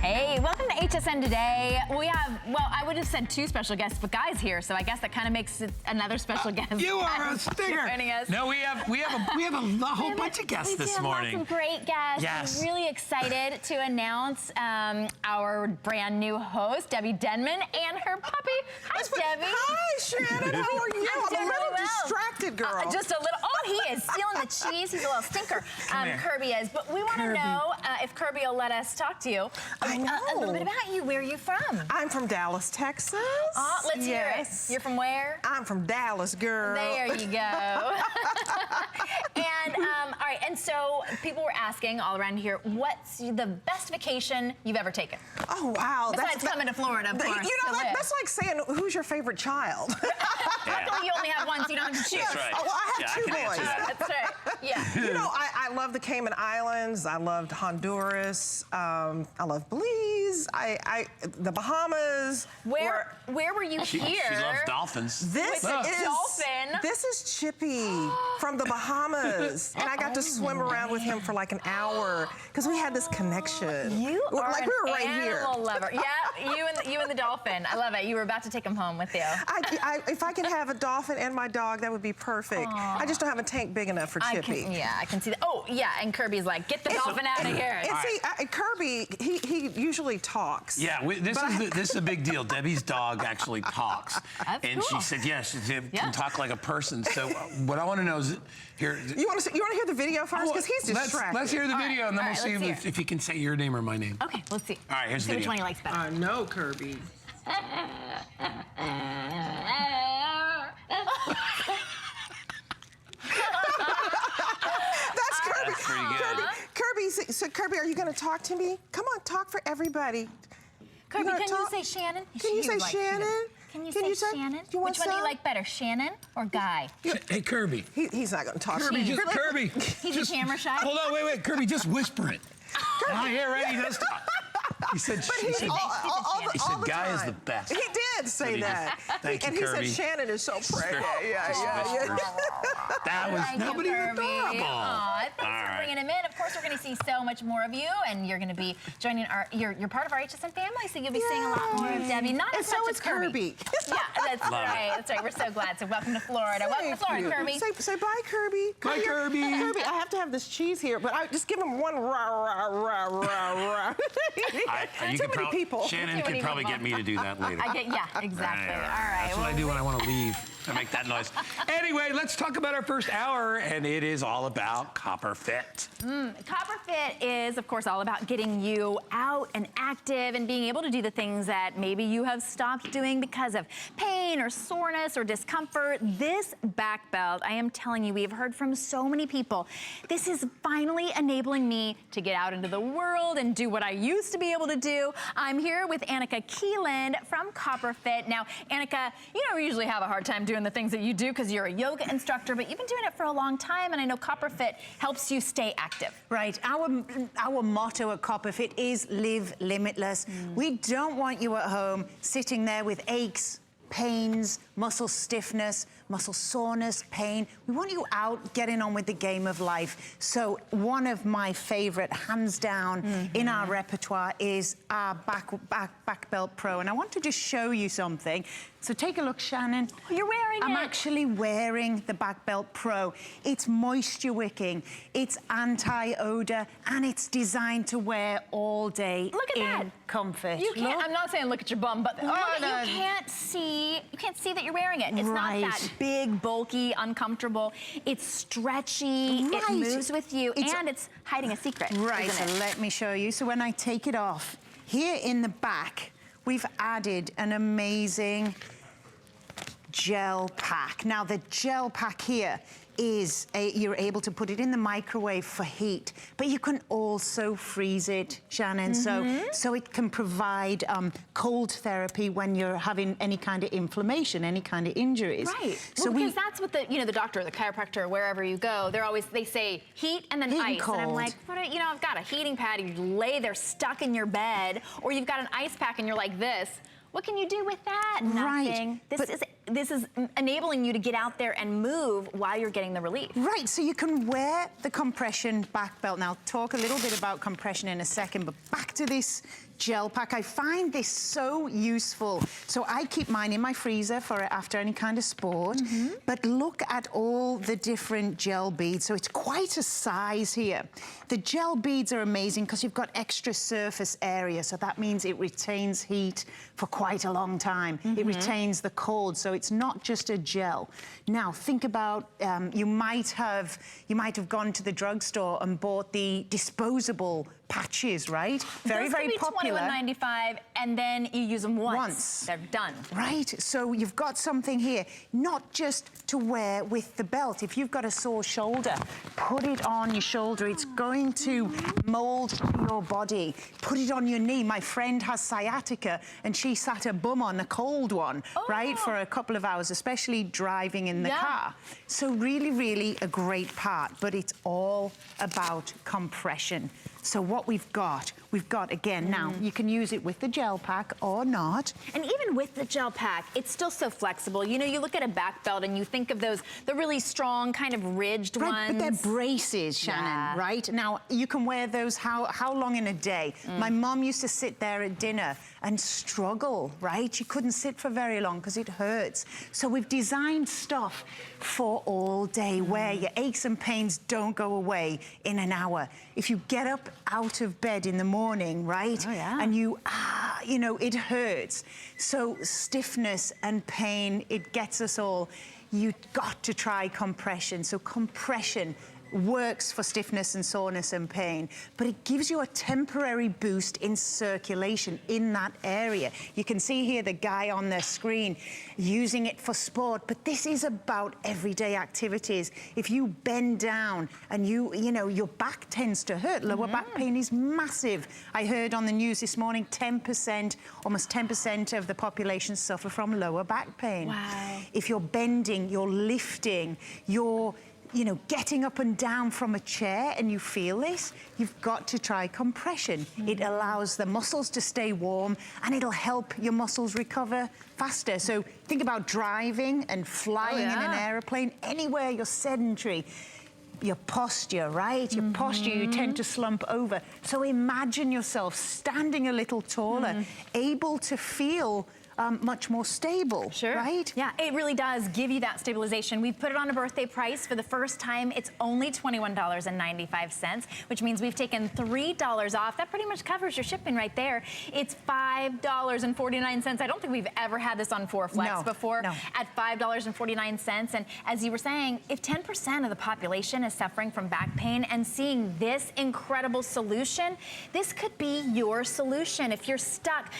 Hey, welcome to HSN today. We have, well, I would have said two special guests, but Guy's here, so I guess that kind of makes it another special guest. You are a stinger. No, we have a whole bunch of guests this morning. We have lots of great guests. Yes. I'm really excited to announce our brand new host, Debbie Denman, and her puppy. Hi, Debbie. Hi, Shannon. How are you? I'm a little doing well. distracted, girl. Just a little. Oh, he is stealing the cheese. He's a little stinker. Kirby is. But we want to know if Kirby will let us talk to you. I know. A little bit about you. Where are you from? I'm from Dallas, Texas. Let's hear it. You're from where? I'm from Dallas, girl. There you go. And all right. And so people were asking all around here, what's the best vacation you've ever taken? Oh, wow. Besides coming to Florida, of course. You know, that's like saying, who's your favorite child? Luckily, you only have one, so you don't have to choose. That's right. Oh, well, I have two boys. That's right. Yeah. You know, I love the Cayman Islands. I loved Honduras. I love Belize. The Bahamas. Where were you here? She loves dolphins. This is Chippy from the Bahamas, and I got to swim around with him for like an hour because we had this connection. You are like an we were right here. animal lover. Yeah, you and the dolphin. I love it. You were about to take him home with you. If I could have a dolphin and my dog, that would be perfect. Aww. I just don't have a tank big enough for Chippy. I can see that. Oh, yeah, and Kirby's like, get the dolphin out of here. And see, Kirby, he usually talks. Yeah, this is a big deal. Debbie's dog actually talks. That's and cool. she said, yes, she can talk like a person. So what I want to know is, here. You want to hear the video first? Because he's distracted. Let's hear the video, and then we'll see if you can say your name or my name. Okay, let's see. All right, here's the video. Which one he likes better. I know, Kirby. That's Kirby. That's pretty good. Kirby, so Kirby, are you going to talk to me? Come on, talk for everybody. Kirby, can you say Shannon? Can you say Shannon? Can you say Shannon? Which one do you like better, Shannon or Guy? Hey, Kirby. He's not going to talk. Kirby, Kirby. He's a camera shy. Hold on, wait, Kirby, just whisper it. I hear ready, does talk. He said, Guy is the best. He did say that. Thank you, and Kirby. He said Shannon is so pretty. Yeah. That was nobody adorable. Thanks for bringing him in. Of course, we're going to see so much more of you, and you're going to be joining you're part of our HSN family, so you'll be seeing a lot more of Debbie. Not as much as Kirby. Yeah, that's right. That's right. We're so glad. So welcome to Florida. Welcome to Florida, Kirby. Say bye, Kirby. Bye, Kirby. Kirby, I have to have this cheese here, but just give him one rah. Too many people. Shannon can probably get me to do that later. Yeah, exactly. All right. That's what I do when I want to leave. I make that noise. Anyway, let's talk about our first hour, and it is all about Copper Fit. Copper Fit is, of course, all about getting you out and active and being able to do the things that maybe you have stopped doing because of pain or soreness or discomfort. This back belt, I am telling you, we have heard from so many people. This is finally enabling me to get out into the world and do what I used to be able to do. I'm here with Annika Keeland from Copper Fit. Now, Annika, you don't usually have a hard time doing the things that you do because you're a yoga instructor, but you've been doing it for a long time, and I know Copper Fit helps you stay active. Right. Our motto at Copper Fit is live limitless. We don't want you at home sitting there with aches, pains, muscle stiffness, muscle soreness, pain. We want you out getting on with the game of life. So one of my favorite, hands down, in our repertoire is our back belt pro. And I want to just show you something. So take a look, Shannon. Oh, you're wearing I'm actually wearing the Back Belt Pro. It's moisture wicking, it's anti-odor, and it's designed to wear all day. Look at that. Comfort. You can't, I'm not saying look at your bum, but you can't see that you're wearing it. It's not that big, bulky, uncomfortable. It's stretchy, it moves with you, and it's hiding a secret. Right, so let me show you. So when I take it off, here in the back, we've added an amazing gel pack. Now the gel pack here is you're able to put it in the microwave for heat, but you can also freeze it, Shannon, so it can provide cold therapy when you're having any kind of inflammation, any kind of injuries. Right. So because that's what the doctor, the chiropractor, wherever you go, they say heat and then ice. Cold. And I'm like, I've got a heating pad, you lay there stuck in your bed, or you've got an ice pack and you're like this. What can you do with that? Nothing. This is enabling you to get out there and move while you're getting the relief. Right, so you can wear the compression back belt. Now, I'll talk a little bit about compression in a second, but back to this gel pack. I find this so useful. So I keep mine in my freezer for after any kind of sport. But look at all the different gel beads. So it's quite a size here. The gel beads are amazing because you've got extra surface area. So that means it retains heat for quite a long time. It retains the cold. So it's not just a gel. Now think about, you might have gone to the drugstore and bought the disposable patches, right? Very, very popular. $21.95, and then you use them once. They're done. Right, so you've got something here, not just to wear with the belt. If you've got a sore shoulder, put it on your shoulder. It's going to mold to your body. Put it on your knee. My friend has sciatica, and she sat her bum on a cold one, right, for a couple of hours, especially driving in the car. So really, really a great part, but it's all about compression. So what we've got, again, now you can use it with the gel pack or not. And even with the gel pack, it's still so flexible. You know, you look at a back belt and you think of those, the really strong, kind of ridged ones. But they're braces, Shannon, right? Now, you can wear those how long in a day? My mom used to sit there at dinner and struggle, right? She couldn't sit for very long because it hurts. So we've designed stuff for all day where your aches and pains don't go away in an hour. If you get up out of bed in the morning, right? And you know, it hurts. So stiffness and pain, it gets us all. You've got to try compression. So compression works for stiffness and soreness and pain, but it gives you a temporary boost in circulation in that area. You can see here the guy on the screen using it for sport, but this is about everyday activities. If you bend down and you know, your back tends to hurt, lower back pain is massive. I heard on the news this morning, 10%, almost 10% of the population suffer from lower back pain. Wow. If you're bending, you're lifting, you're getting up and down from a chair and you feel this, you've got to try compression. It allows the muscles to stay warm and it'll help your muscles recover faster. So think about driving and flying in an airplane, anywhere you're sedentary. Your posture, right? Your posture, you tend to slump over. So imagine yourself standing a little taller, able to feel much more stable, right? Yeah, it really does give you that stabilization. We've put it on a birthday price for the first time. It's only $21.95, which means we've taken $3 off. That pretty much covers your shipping right there. It's $5.49. I don't think we've ever had this on 4Flex before at $5.49. And as you were saying, if 10% of the population is suffering from back pain and seeing this incredible solution, this could be your solution. If you're stuck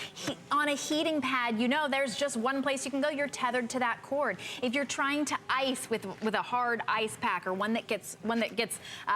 on a heating pad, you know there's just one place you can go. You're tethered to that cord. If you're trying to ice with a hard ice pack or one that gets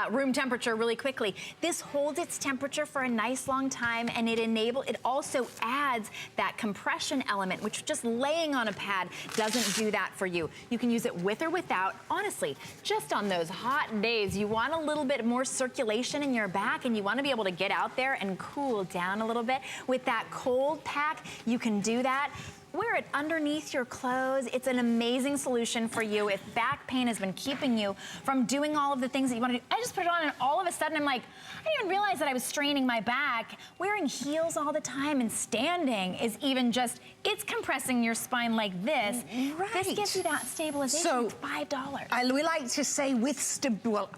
room temperature really quickly, this holds its temperature for a nice long time, and it also adds that compression element, which just laying on a pad doesn't do that for you. You can use it with or without. Honestly, just on those hot days, you want a little bit more circulation in your back and you want to be able to get out there and cool down a little bit. With that cold pack, you can do that. Wear it underneath your clothes. It's an amazing solution for you if back pain has been keeping you from doing all of the things that you want to do. I just put it on and all of a sudden I'm like, I didn't even realize that I was straining my back. Wearing heels all the time and standing is even just, it's compressing your spine like this. Right. This gives you that stabilization. So, it's $5. We like to say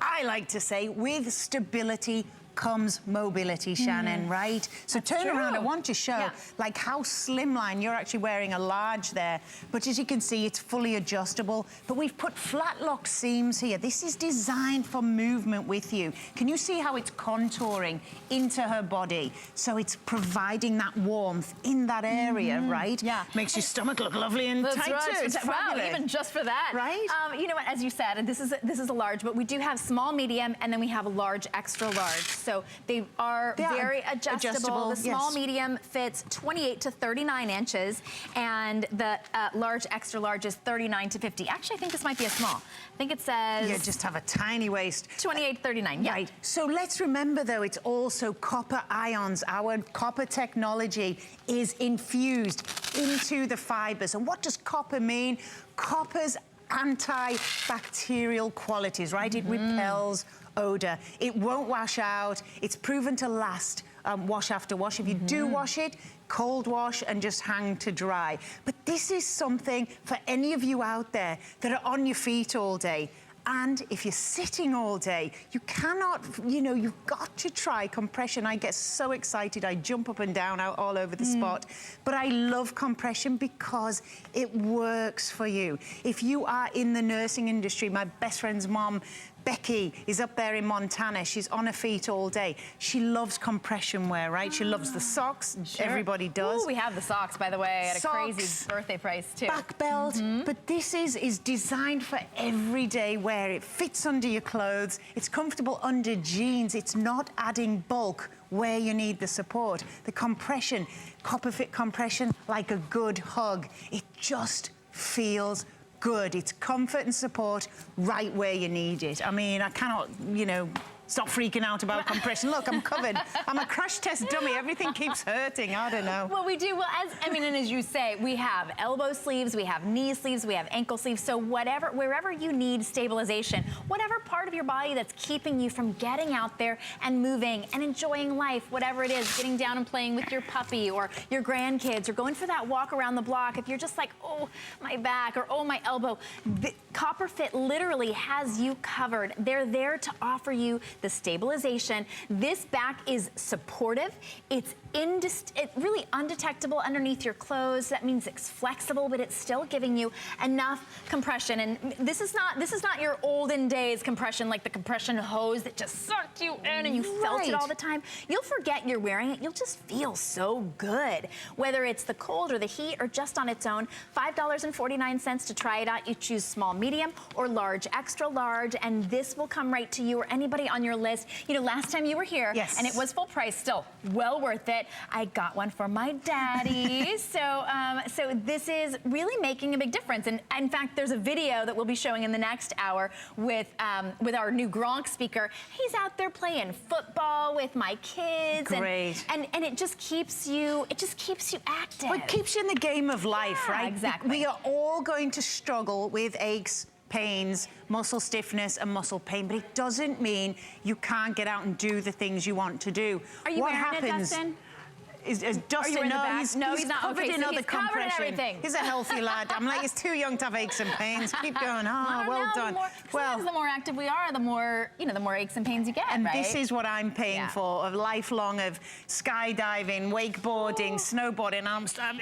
I like to say with stability comes mobility, Shannon, right? So That's turn around. I true. want to show like how slimline. You're actually wearing a large there, but as you can see, it's fully adjustable. But we've put flat lock seams here. This is designed for movement with you. Can you see how it's contouring into her body? So it's providing that warmth in that area, right? Yeah. Makes your stomach look lovely and tight too. It's Wow, fabulous. even just for that. Right? You know what, as you said, and this is a large, but we do have small, medium, and then we have a large, extra large. So they are very adjustable. The small, medium fits 28 to 39 inches, and the large, extra large is 39 to 50. Actually, I think this might be a small. I think it says... You just have a tiny waist. 28 to 39, yeah. Right. So let's remember, though, it's also copper ions. Our copper technology is infused into the fibers. And what does copper mean? Copper's antibacterial qualities, right? It repels odor. It won't wash out. It's proven to last wash after wash. If you do wash it, cold wash and just hang to dry. But this is something for any of you out there that are on your feet all day. And if you're sitting all day, you cannot, you know, you've got to try compression. I get so excited, I jump up and down out all over the spot. But I love compression because it works for you. If you are in the nursing industry, my best friend's mom, Becky, is up there in Montana. She's on her feet all day. She loves compression wear, right? She loves the socks. Sure. Everybody does. Ooh, we have the socks, by the way, at socks, a crazy birthday price, too. Back belt. But this is designed for everyday wear. It fits under your clothes. It's comfortable under jeans. It's not adding bulk where you need the support. The compression, copper fit compression, like a good hug. It just feels good. It's comfort and support right where you need it. I mean, I cannot, you know, stop freaking out about compression. Look, I'm covered. I'm a crash test dummy. Everything keeps hurting. I don't know. Well, we do. Well, and as you say, we have elbow sleeves, we have knee sleeves, we have ankle sleeves. So wherever you need stabilization, whatever part of your body that's keeping you from getting out there and moving and enjoying life, whatever it is, getting down and playing with your puppy or your grandkids or going for that walk around the block. If you're just like, oh, my back or oh, my elbow, Copper Fit literally has you covered. They're there to offer you the stabilization. This back is supportive. It's really undetectable underneath your clothes. That means it's flexible, but it's still giving you enough compression. And this is not your olden days compression, like the compression hose that just sucked you in and you felt it all the time. You'll forget you're wearing it. You'll just feel so good. Whether it's the cold or the heat or just on its own, $5.49 to try it out. You choose small, medium, or large, extra large, and this will come right to you or anybody on your list. You know, last time you were here, and it was full price, still well worth it. I got one for my daddy. so this is really making a big difference. And in fact, there's a video that we'll be showing in the next hour with our new Gronk speaker. He's out there playing football with my kids. Great. And it just keeps you active. Well, it keeps you in the game of life, right? Exactly. We are all going to struggle with aches, pains, muscle stiffness and muscle pain, but it doesn't mean you can't get out and do the things you want to do. Are you wearing it, Dustin? Is Dustin, he's not. Covered Okay, in so other he's covered in compression. everything. He's a healthy lad. I'm like, he's too young to have aches and pains. Keep going. Oh, well done. Sometimes the more active we are, the more aches and pains you get, and right? this is what I'm paying for, of lifelong of skydiving, wakeboarding, snowboarding.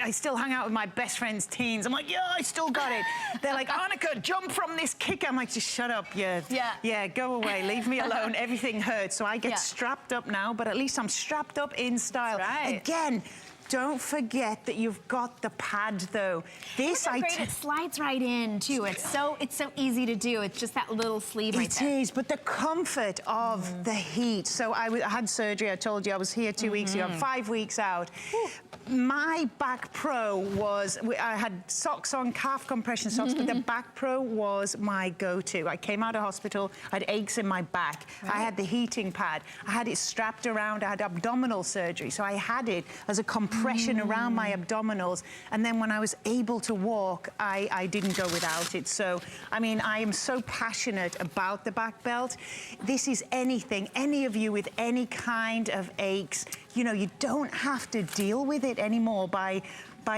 I still hang out with my best friend's teens. I'm like, yeah, I still got it. They're like, Annika, jump from this kicker. I'm like, just shut up, yeah, go away, leave me alone. Everything hurts. So I get strapped up now, but at least I'm strapped up in style. Right. Again, don't forget that you've got the pad, though. This it slides right in too. It's so easy to do. It's just that little sleeve right there. It is, but the comfort of the heat. So I had surgery. I told you I was here 2 weeks ago. I'm 5 weeks out. My Back Pro was, I had socks on, calf compression socks, but the Back Pro was my go-to. I came out of hospital, I had aches in my back. I had the heating pad. I had it strapped around. I had abdominal surgery, so I had it as a compression around my abdominals. And then when I was able to walk, I didn't go without it. So, I mean, I am so passionate about the back belt. This is anything, any of you with any kind of aches, you know, you don't have to deal with it anymore by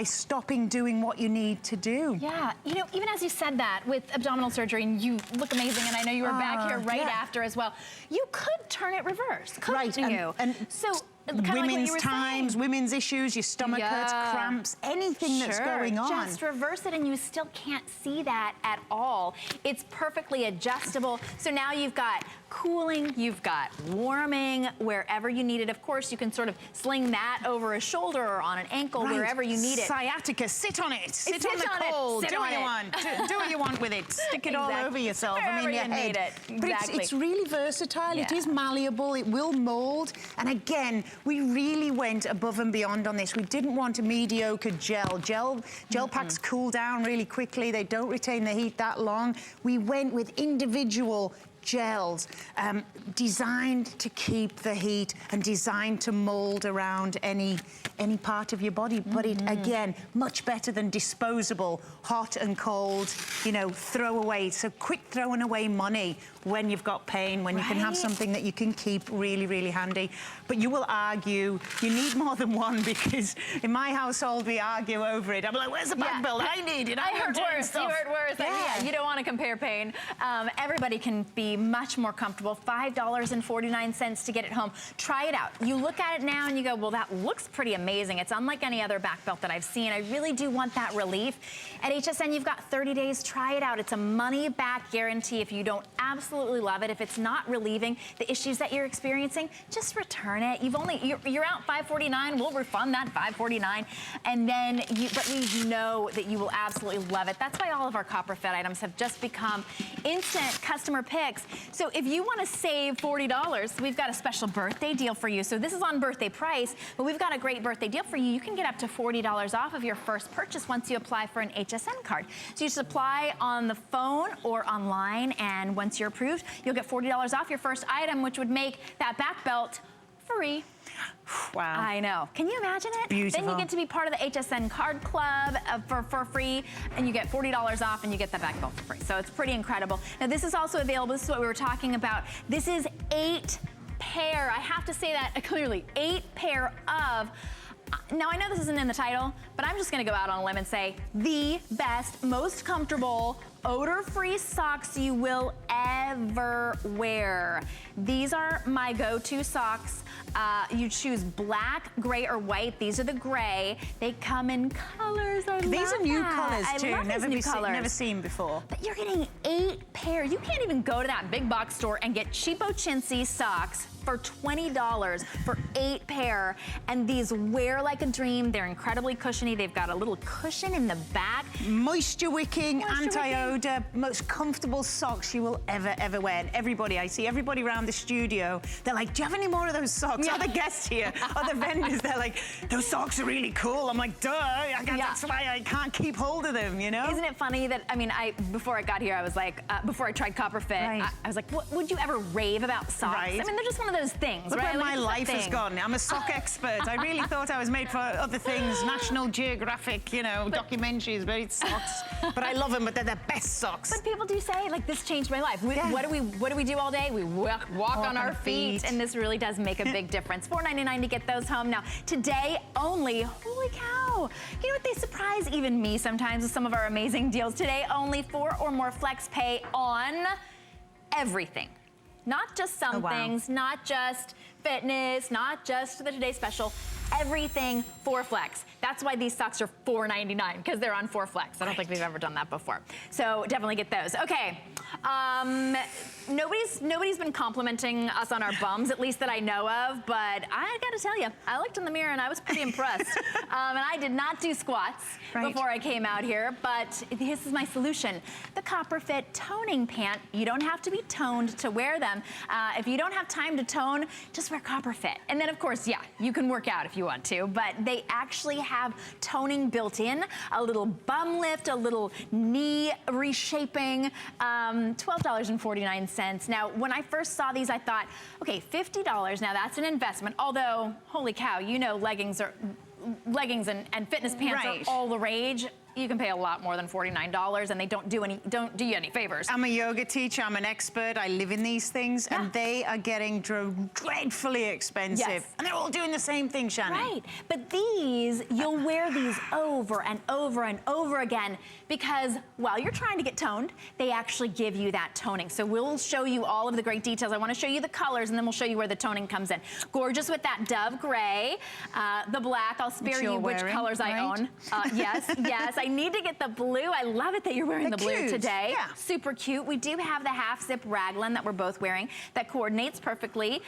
stopping doing what you need to do. Yeah, you know, even as you said that with abdominal surgery, and you look amazing, and I know you were back here right after as well, you could turn it reverse, couldn't you? And so, women's times, women's issues, your stomach hurts, cramps, anything that's going on. Just reverse it and you still can't see that at all. It's perfectly adjustable. So now you've got cooling, you've got warming wherever you need it. Of course, you can sort of sling that over a shoulder or on an ankle, wherever you need it. Sciatica, sit on it. Sit on the cold. Do what you want. Do what you want with it. Stick it all over yourself. Wherever you need it. But it's really versatile. It is malleable. It will mold. And again, we really went above and beyond on this. We didn't want a mediocre gel. Gel packs cool down really quickly. They don't retain the heat that long. We went with individual gels, designed to keep the heat and designed to mold around any part of your body. But it, again, much better than disposable, hot and cold, you know, throw away. So quit throwing away money when you've got pain, when you can have something that you can keep really, really handy. But you will argue, you need more than one, because in my household, we argue over it. I'm like, where's the back belt? I need it. I heard worse. You heard worse. Yeah, you don't want to compare pain. Everybody can be much more comfortable. $5.49 to get it home. Try it out. You look at it now and you go, well, that looks pretty amazing. It's unlike any other back belt that I've seen. I really do want that relief. At HSN, you've got 30 days. Try it out. It's a money-back guarantee. If you don't absolutely love it, if it's not relieving the issues that you're experiencing, just return it. You're out $5.49. We'll refund that $5.49, and then but we know that you will absolutely love it. That's why all of our copper-fed items have just become instant customer picks. So if you want to save $40, we've got a special birthday deal for you. So this is on birthday price, but we've got a great birthday deal for you. You can get up to $40 off of your first purchase once you apply for an HSN card. So you just apply on the phone or online, and once you're approved, you'll get $40 off your first item, which would make that back belt free. Wow. I know. Can you imagine it? Beautiful. Then you get to be part of the HSN card club for free, and you get $40 off, and you get the back belt for free. So it's pretty incredible. Now, this is also available. This is what we were talking about. This is 8 pair. I have to say that clearly. 8 pair of... Now, I know this isn't in the title, but I'm just going to go out on a limb and say the best, most comfortable, odor-free socks you will ever wear. These are my go-to socks. You choose black, gray, or white. These are the gray. They come in colors. These are new colors too. I love these new colors. Never seen before. But you're getting 8 pair. You can't even go to that big box store and get cheapo chintzy socks for $20 for 8 pair. And these wear like a dream. They're incredibly cushiony. They've got a little cushion in the back. Moisture wicking, anti-odor, most comfortable socks you will ever wear. And I see everybody around the studio, they're like, do you have any more of those socks? Other guests here, other vendors, they're like, those socks are really cool. I'm like, duh, that's why I can't keep hold of them, you know? Isn't it funny that, I mean, before I got here, I was like, before I tried Copper Fit, I was like, what, would you ever rave about socks? I mean, they're just one of those things, Look right? where my life has gone. I'm a sock expert. I really thought I was made for other things, National Geographic, you know, documentaries, but it's socks. But I love them, but they're the best socks. But people do say, like, this changed my life. What do we do all day? We walk on our feet, and this really does make a big difference. $4.99 to get those home. Now, today only, holy cow. You know what, they surprise even me sometimes with some of our amazing deals. Today only 4 or more flex pay on everything. Not just some things, not just fitness, not just the Today Special, everything 4 flex. That's why these socks are $4.99, because they're on 4 flex. I don't think we've ever done that before. So definitely get those. Okay, nobody's been complimenting us on our bums, at least that I know of, but I gotta tell you, I looked in the mirror and I was pretty impressed. And I did not do squats before I came out here, but this is my solution. The Copper Fit toning pant. You don't have to be toned to wear them. If you don't have time to tone, just wear Copper Fit. And then of course, yeah, you can work out if you want to, but they actually have toning built in, a little bum lift, a little knee reshaping, $12.49. Now, when I first saw these, I thought, okay, $50, now that's an investment, although, holy cow, you know leggings and fitness pants are all the rage. You can pay a lot more than $49, and they don't do you any favors. I'm a yoga teacher. I'm an expert. I live in these things, and they are getting dreadfully expensive. Yes. And they're all doing the same thing, Shannon. Right, but these, you'll wear these over and over and over again, because while you're trying to get toned, they actually give you that toning. So we'll show you all of the great details. I want to show you the colors, and then we'll show you where the toning comes in. Gorgeous with that dove gray, the black. I'll spare you which colors I own. Yes, yes. I need to get the blue. I love it that you're wearing the blue today. Yeah. Super cute. We do have the half zip raglan that we're both wearing that coordinates perfectly,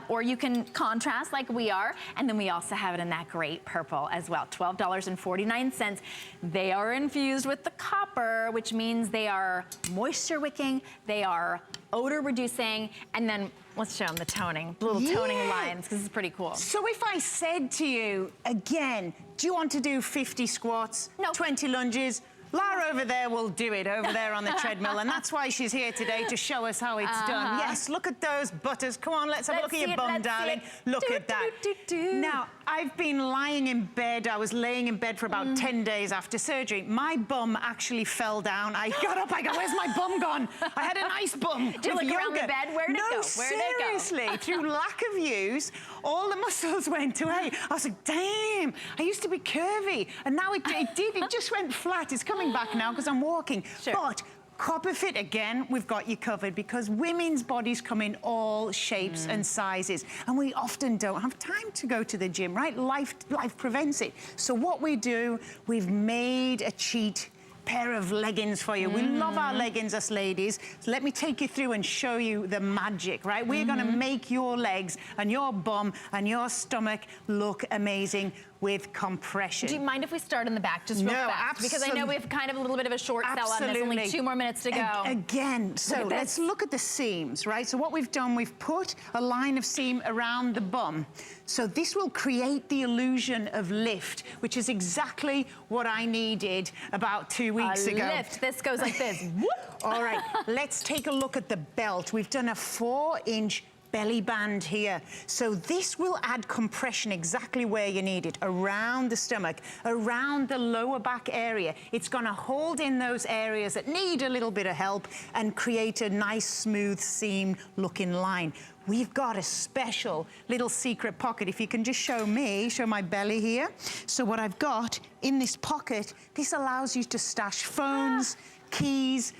or you can contrast like we are. And then we also have it in that great purple as well, $12.49. They are infused with the copper, which means they are moisture wicking, they are odor reducing, and then let's show them the toning, little toning lines, because this is pretty cool. So if I said to you, again, do you want to do 50 squats, 20 lunges, Lara over there will do it over there on the treadmill, and that's why she's here today, to show us how it's done. Yes, look at those butters. Come on, let's have a look at your bum, darling. Look at that. Now, I've been lying in bed. I was laying in bed for about 10 days after surgery. My bum actually fell down. I got up, I go, where's my bum gone? I had a nice bum. Did you look around the bed? Where did it go? Where did it go? Seriously, through lack of use, all the muscles went away. I was like, damn, I used to be curvy. And now it just went flat. It's coming back now because I'm walking. Sure. But Copper Fit, again, we've got you covered, because women's bodies come in all shapes and sizes, and we often don't have time to go to the gym, right? Life prevents it. So what we do, we've made a cheat pair of leggings for you. We love our leggings, us ladies. So let me take you through and show you the magic, right? We're gonna make your legs and your bum and your stomach look amazing with compression. Do you mind if we start in the back just real fast? Because I know we have kind of a little bit of a short sell on this, only 2 more minutes to go. Again, so let's look at the seams, right? So what we've done, we've put a line of seam around the bum. So this will create the illusion of lift, which is exactly what I needed about 2 weeks ago. Lift, this goes like this. Whoop. All right, let's take a look at the belt. We've done a 4-inch belly band here. So this will add compression exactly where you need it, around the stomach, around the lower back area. It's gonna hold in those areas that need a little bit of help and create a nice, smooth, seam looking line. We've got a special little secret pocket. If you can just show my belly here. So what I've got in this pocket, this allows you to stash phones, keys,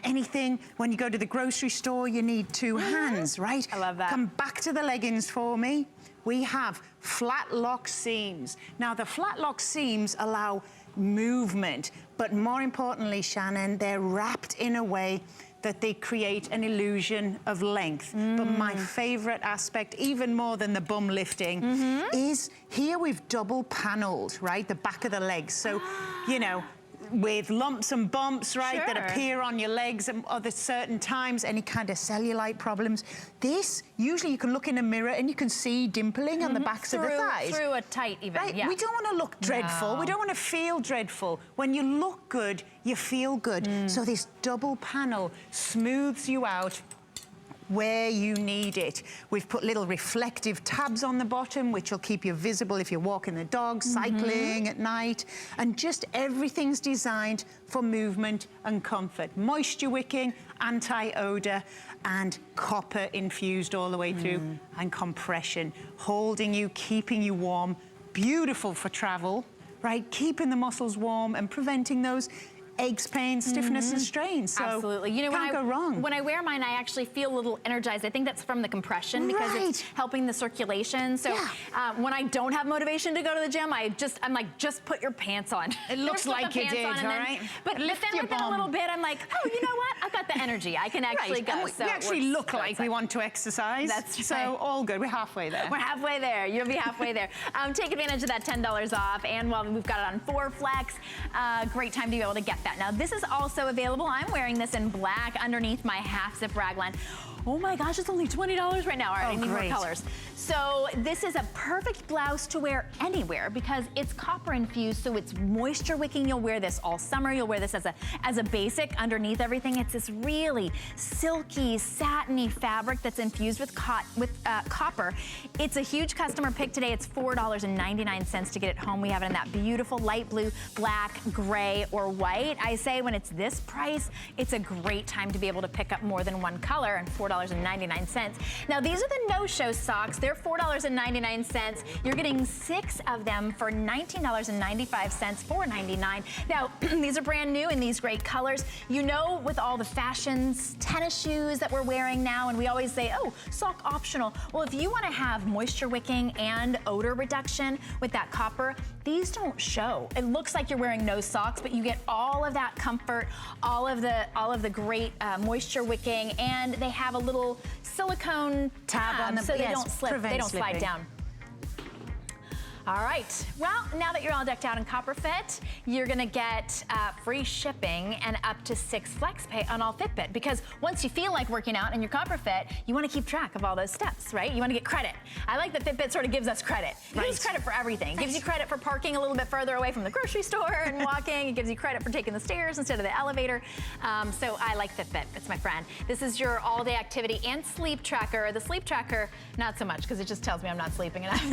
anything. When you go to the grocery store, you need 2 hands, right? I love that. Come back to the leggings for me. We have flat lock seams. Now, the flat lock seams allow movement, but more importantly, Shannon, they're wrapped in a way that they create an illusion of length. But my favorite aspect, even more than the bum lifting, is here we've double paneled, right? The back of the legs. So, you know, with lumps and bumps, right, that appear on your legs at other certain times, any kind of cellulite problems. This, usually you can look in a mirror and you can see dimpling on the backs of the thighs. Through a tight even, right? We don't want to look dreadful. No. We don't want to feel dreadful. When you look good, you feel good. So this double panel smooths you out where you need it. We've put little reflective tabs on the bottom, which will keep you visible if you're walking the dog, cycling at night, and just everything's designed for movement and comfort. Moisture wicking, anti-odor, and copper infused all the way through, and compression, holding you, keeping you warm, beautiful for travel, right? Keeping the muscles warm and preventing those aches, pains, stiffness, and strains. So absolutely. You know, can't go wrong. When I wear mine, I actually feel a little energized. I think that's from the compression because it's helping the circulation. So when I don't have motivation to go to the gym, I'm like, just put your pants on. It looks like you did, all right? But then within a little bit, I'm like, oh, you know what? I've got the energy. I can actually go. We actually look like we want to exercise. That's right. So all good. We're halfway there. We're halfway there. You'll be halfway there. Take advantage of that $10 off. And while we've got it on 4 flex, great time to be able to get that. Now, this is also available. I'm wearing this in black underneath my half zip raglan. Oh my gosh, it's only $20 right now. All right, I need more colors. So this is a perfect blouse to wear anywhere because it's copper infused, so it's moisture wicking. You'll wear this all summer. You'll wear this as a basic underneath everything. It's this really silky, satiny fabric that's infused with copper. It's a huge customer pick today. It's $4.99 to get it home. We have it in that beautiful light blue, black, gray, or white. I say when it's this price, it's a great time to be able to pick up more than one color, and $4.99. Now, these are the no-show socks. They're $4.99. You're getting 6 of them for $19.95, $4.99. Now, these are brand new in these great colors. You know, with all the fashions, tennis shoes that we're wearing now, and we always say, oh, sock optional. Well, if you want to have moisture wicking and odor reduction with that copper, these don't show. It looks like you're wearing no socks, but you get all of that comfort, all of the great moisture wicking, and they have a little silicone tab on them so they don't slip, they don't slide down. All right, well, now that you're all decked out in Copper Fit, you're gonna get free shipping and up to 6 flex pay on all Fitbit, because once you feel like working out in your Copper Fit, you wanna keep track of all those steps, right? You wanna get credit. I like that Fitbit sort of gives us credit. It gives us credit for everything. It gives you credit for parking a little bit further away from the grocery store and walking. It gives you credit for taking the stairs instead of the elevator. So I like Fitbit, it's my friend. This is your all-day activity and sleep tracker. The sleep tracker, not so much, because it just tells me I'm not sleeping enough,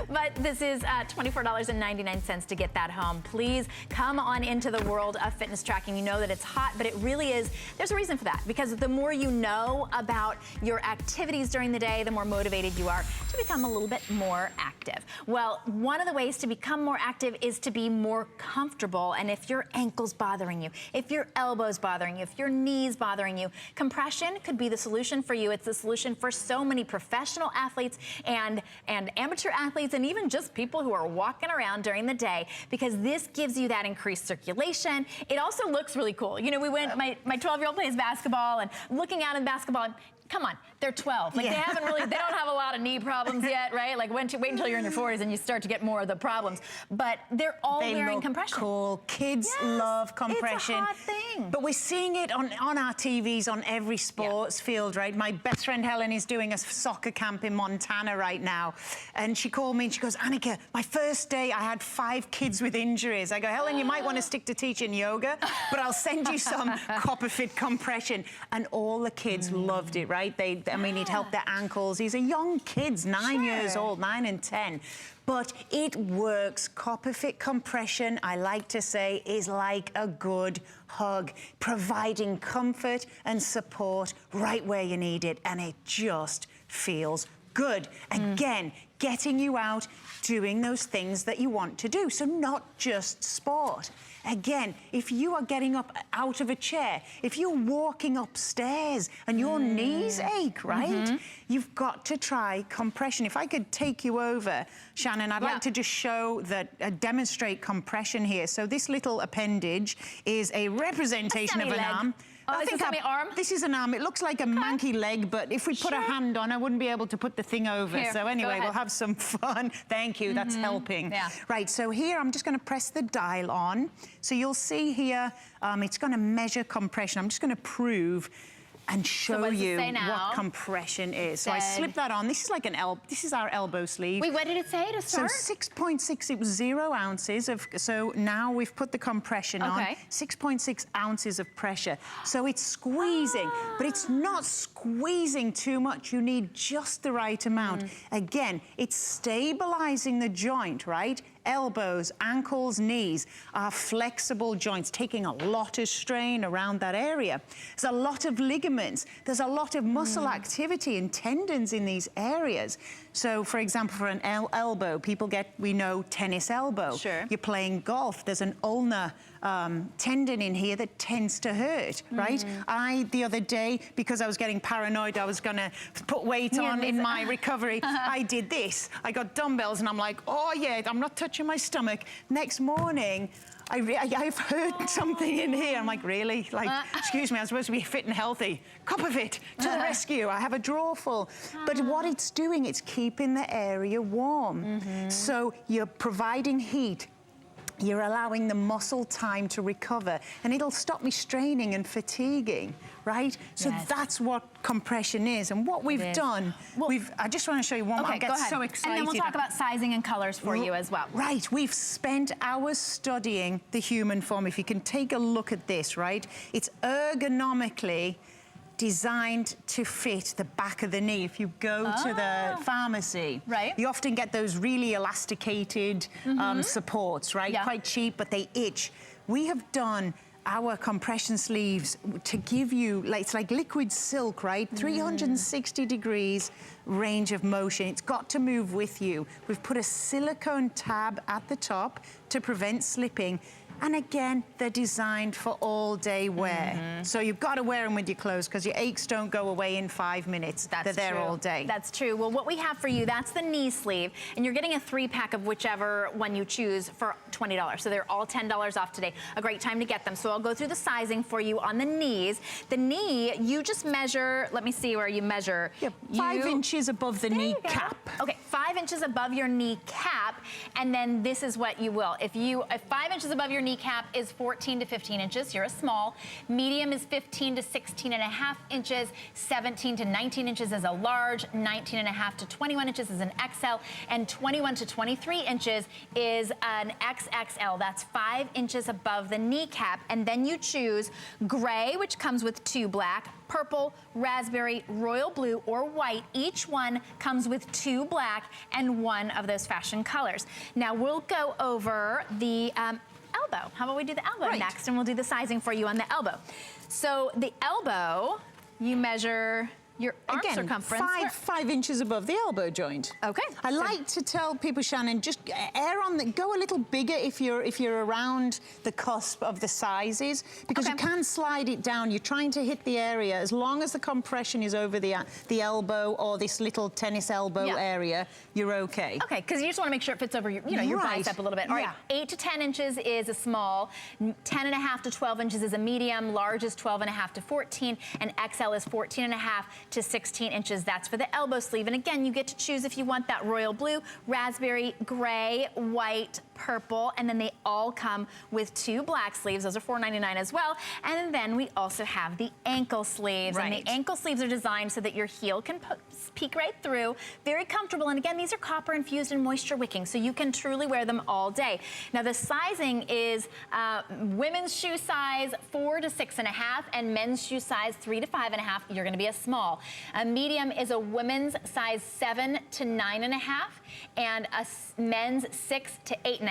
but this is $24.99 to get that home. Please come on into the world of fitness tracking. You know that it's hot, but it really is. There's a reason for that, because the more you know about your activities during the day, the more motivated you are to become a little bit more active. Well, one of the ways to become more active is to be more comfortable. And if your ankle's bothering you, if your elbow's bothering you, if your knee's bothering you, compression could be the solution for you. It's the solution for so many professional athletes and amateur athletes, and even just people who are walking around during the day, because this gives you that increased circulation. It also looks really cool. You know, we went, my 12-year-old plays basketball, and looking out in basketball, and come on, they're 12. Like, they haven't really, they don't have a lot of knee problems yet, right? Like, wait until you're in your 40s and you start to get more of the problems. But they're all wearing compression. Cool. Kids love compression. It's a hot thing. But we're seeing it on our TVs on every sports field, right? My best friend Helen is doing a soccer camp in Montana right now. And she called me and she goes, Annika, my first day I had 5 kids with injuries. I go, Helen, you might want to stick to teaching yoga, but I'll send you some Copper Fit compression. And all the kids loved it, right? I mean, it helped their ankles. These are young kids, 9 years old, 9 and 10. But it works. Copper Fit compression, I like to say, is like a good hug, providing comfort and support right where you need it, and it just feels good. Again, getting you out, doing those things that you want to do. So not just sport. Again, if you are getting up out of a chair, if you're walking upstairs and your knees ache, right? You've got to try compression. If I could take you over, Shannon, I'd like to just show that, demonstrate compression here. So this little appendage is a representation of an arm. Oh, I think arm? This is an arm. It looks like a manky leg, but if we put a hand on, I wouldn't be able to put the thing over. Here, so anyway, we'll have some fun. Thank you, that's helping. Yeah. Right, so here I'm just gonna press the dial on. So you'll see here, it's gonna measure compression. I'm just gonna prove and show you what compression is. So I slip that on. This is like this is our elbow sleeve. Wait, what did it say to start? So 6.6, it was 0 ounces of, so now we've put the compression on. 6.6 ounces of pressure. So it's squeezing, but it's not squeezing too much. You need just the right amount. Again, it's stabilizing the joint, right? Elbows, ankles, knees are flexible joints, taking a lot of strain around that area. There's a lot of ligaments. There's a lot of muscle activity and tendons in these areas. So, for example, for an elbow, people get, we know, tennis elbow. You're playing golf. There's an ulnar tendon in here that tends to hurt, right? The other day, because I was getting paranoid, I was gonna put weight on in my recovery, I did this. I got dumbbells and I'm like, oh yeah, I'm not touching my stomach. Next morning, I've heard something in here. I'm like, really? Like, excuse me, I'm supposed to be fit and healthy. Copper Fit to the rescue. I have a drawer full. But what it's doing, it's keeping the area warm. So you're providing heat. You're allowing the muscle time to recover, and it'll stop me straining and fatiguing, right? So that's what compression is. And what we've done, I just want to show you one more. I get so excited. And then we'll talk about sizing and colors for you as well. Right, we've spent hours studying the human form. If you can take a look at this, right? It's ergonomically designed to fit the back of the knee. If you go to the pharmacy, you often get those really elasticated supports, right? Quite cheap, but they itch. We have done our compression sleeves to give you, it's like liquid silk, right? 360 degrees range of motion. It's got to move with you. We've put a silicone tab at the top to prevent slipping. And again, they're designed for all day wear. So you've got to wear them with your clothes because your aches don't go away in 5 minutes. They're there all day. That's true. Well, what we have for you, that's the knee sleeve, and you're getting a 3-pack of whichever one you choose for $20. So they're all $10 off today. A great time to get them. So I'll go through the sizing for you on the knees. The knee, you just measure, let me see where you measure. Yeah, 5 inches above the knee cap. Okay, 5 inches above your knee cap, and then this is what you will. If 5 inches above your kneecap is 14 to 15 inches, you're a small. Medium is 15 to 16 and a half inches. 17 to 19 inches is a large. 19 and a half to 21 inches is an XL. And 21 to 23 inches is an XXL. That's 5 inches above the kneecap. And then you choose gray, which comes with 2 black, purple, raspberry, royal blue, or white. Each one comes with 2 black and 1 of those fashion colors. Now we'll go over the elbow. How about we do the elbow next, and we'll do the sizing for you on the elbow. So the elbow, you measure your arm circumference. 5 inches above the elbow joint. Okay. I like to tell people, Shannon, just go a little bigger if you're around the cusp of the sizes, because you can slide it down. You're trying to hit the area. As long as the compression is over the elbow or this little tennis elbow area, you're okay. Okay, because you just want to make sure it fits over your, your bicep a little bit. All right, 8 to 10 inches is a small, 10 and a half to 12 inches is a medium, large is 12 and a half to 14, and XL is 14 and a half to 16 inches. That's for the elbow sleeve. And again, you get to choose if you want that royal blue, raspberry, gray, white, purple, and then they all come with 2 black sleeves. Those are $4.99 as well. And then we also have the ankle sleeves. And the ankle sleeves are designed so that your heel can peek right through. Very comfortable. And again, these are copper infused and moisture wicking, so you can truly wear them all day. Now the sizing is women's shoe size 4 to 6.5 and men's shoe size 3 to 5.5. You're going to be a small. A medium is a women's size 7 to 9.5 and a men's 6 to 8.5.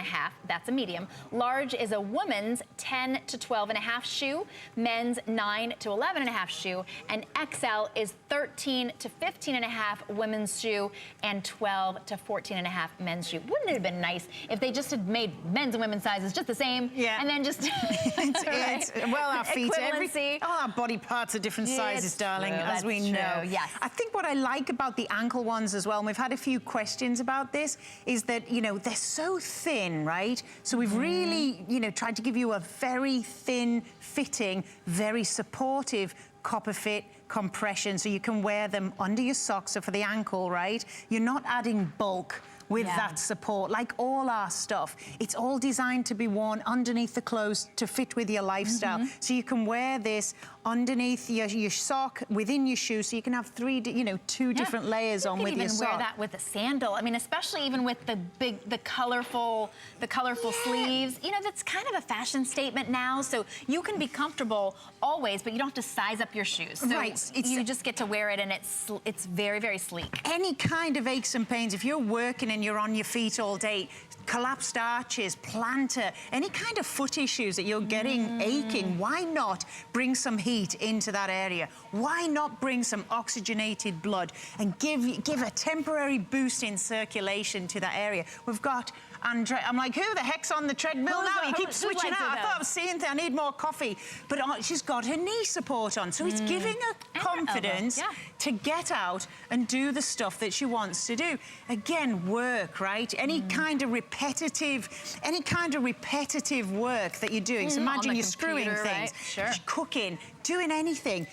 That's a medium. Large is a woman's 10 to 12.5 shoe, men's 9 to 11.5 shoe, and XL is 13 to 15.5 women's shoe and 12 to 14.5 men's shoe. Wouldn't it have been nice if they just had made men's and women's sizes just the same? Yeah. And then just well, our feet, all our body parts are different sizes, darling, as we know. Yes. I think what I like about the ankle ones as well, and we've had a few questions about this, is that, they're so thin, right? So we've really, tried to give you a very thin fitting, very supportive copper fit compression, so you can wear them under your socks. So for the ankle, right, you're not adding bulk with that support. Like all our stuff, it's all designed to be worn underneath the clothes to fit with your lifestyle. So you can wear this underneath your sock, within your shoe, so you can have 2 different layers on with your sock. You can even wear that with a sandal. I mean, especially even with the colorful sleeves. That's kind of a fashion statement now, so you can be comfortable always, but you don't have to size up your shoes. So you just get to wear it, and it's very, very sleek. Any kind of aches and pains, if you're working and you're on your feet all day, collapsed arches, plantar, any kind of foot issues that you're getting aching, why not bring some heat into that area? Why not bring some oxygenated blood and give a temporary boost in circulation to that area? We've got Andre, I'm like, who the heck's on the treadmill now? You keep switching out. I thought I was seeing I need more coffee. But she's got her knee support on. So it's giving her confidence to get out and do the stuff that she wants to do. Again, work, right? Any kind of repetitive work that you're doing. So imagine you're screwing things, cooking, doing anything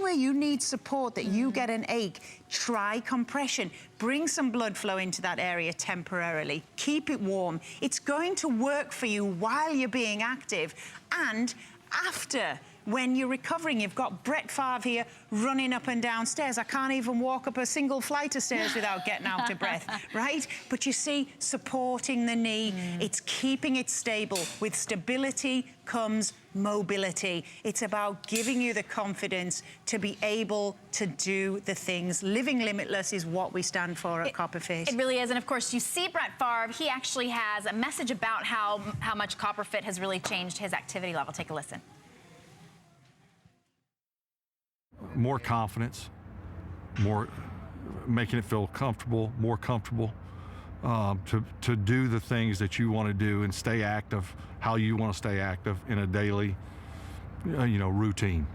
where you need support, that you get an ache. Try compression. Bring some blood flow into that area temporarily. Keep it warm. It's going to work for you while you're being active, and after, when you're recovering. You've got Brett Favre here running up and down stairs. I can't even walk up a single flight of stairs without getting out of breath, right? But you see, supporting the knee, it's keeping it stable. With stability comes mobility. It's about giving you the confidence to be able to do the things. Living limitless is what we stand for at Copperfit. It really is. And of course, you see Brett Favre, he actually has a message about how much Copperfit has really changed his activity level. Take a listen. More confidence, more making it feel comfortable, more comfortable, to do the things that you want to do and stay active how you want to stay active in a daily, routine.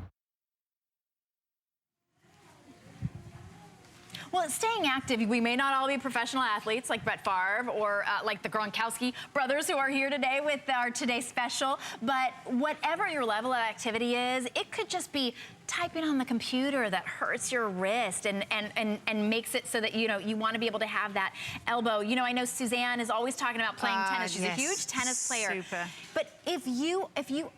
Well, staying active, we may not all be professional athletes like Brett Favre or like the Gronkowski brothers who are here today with our Today Special, but whatever your level of activity is, it could just be typing on the computer that hurts your wrist and makes it so that, you want to be able to have that elbow. I know Suzanne is always talking about playing tennis. She's a huge tennis player. Super. But if you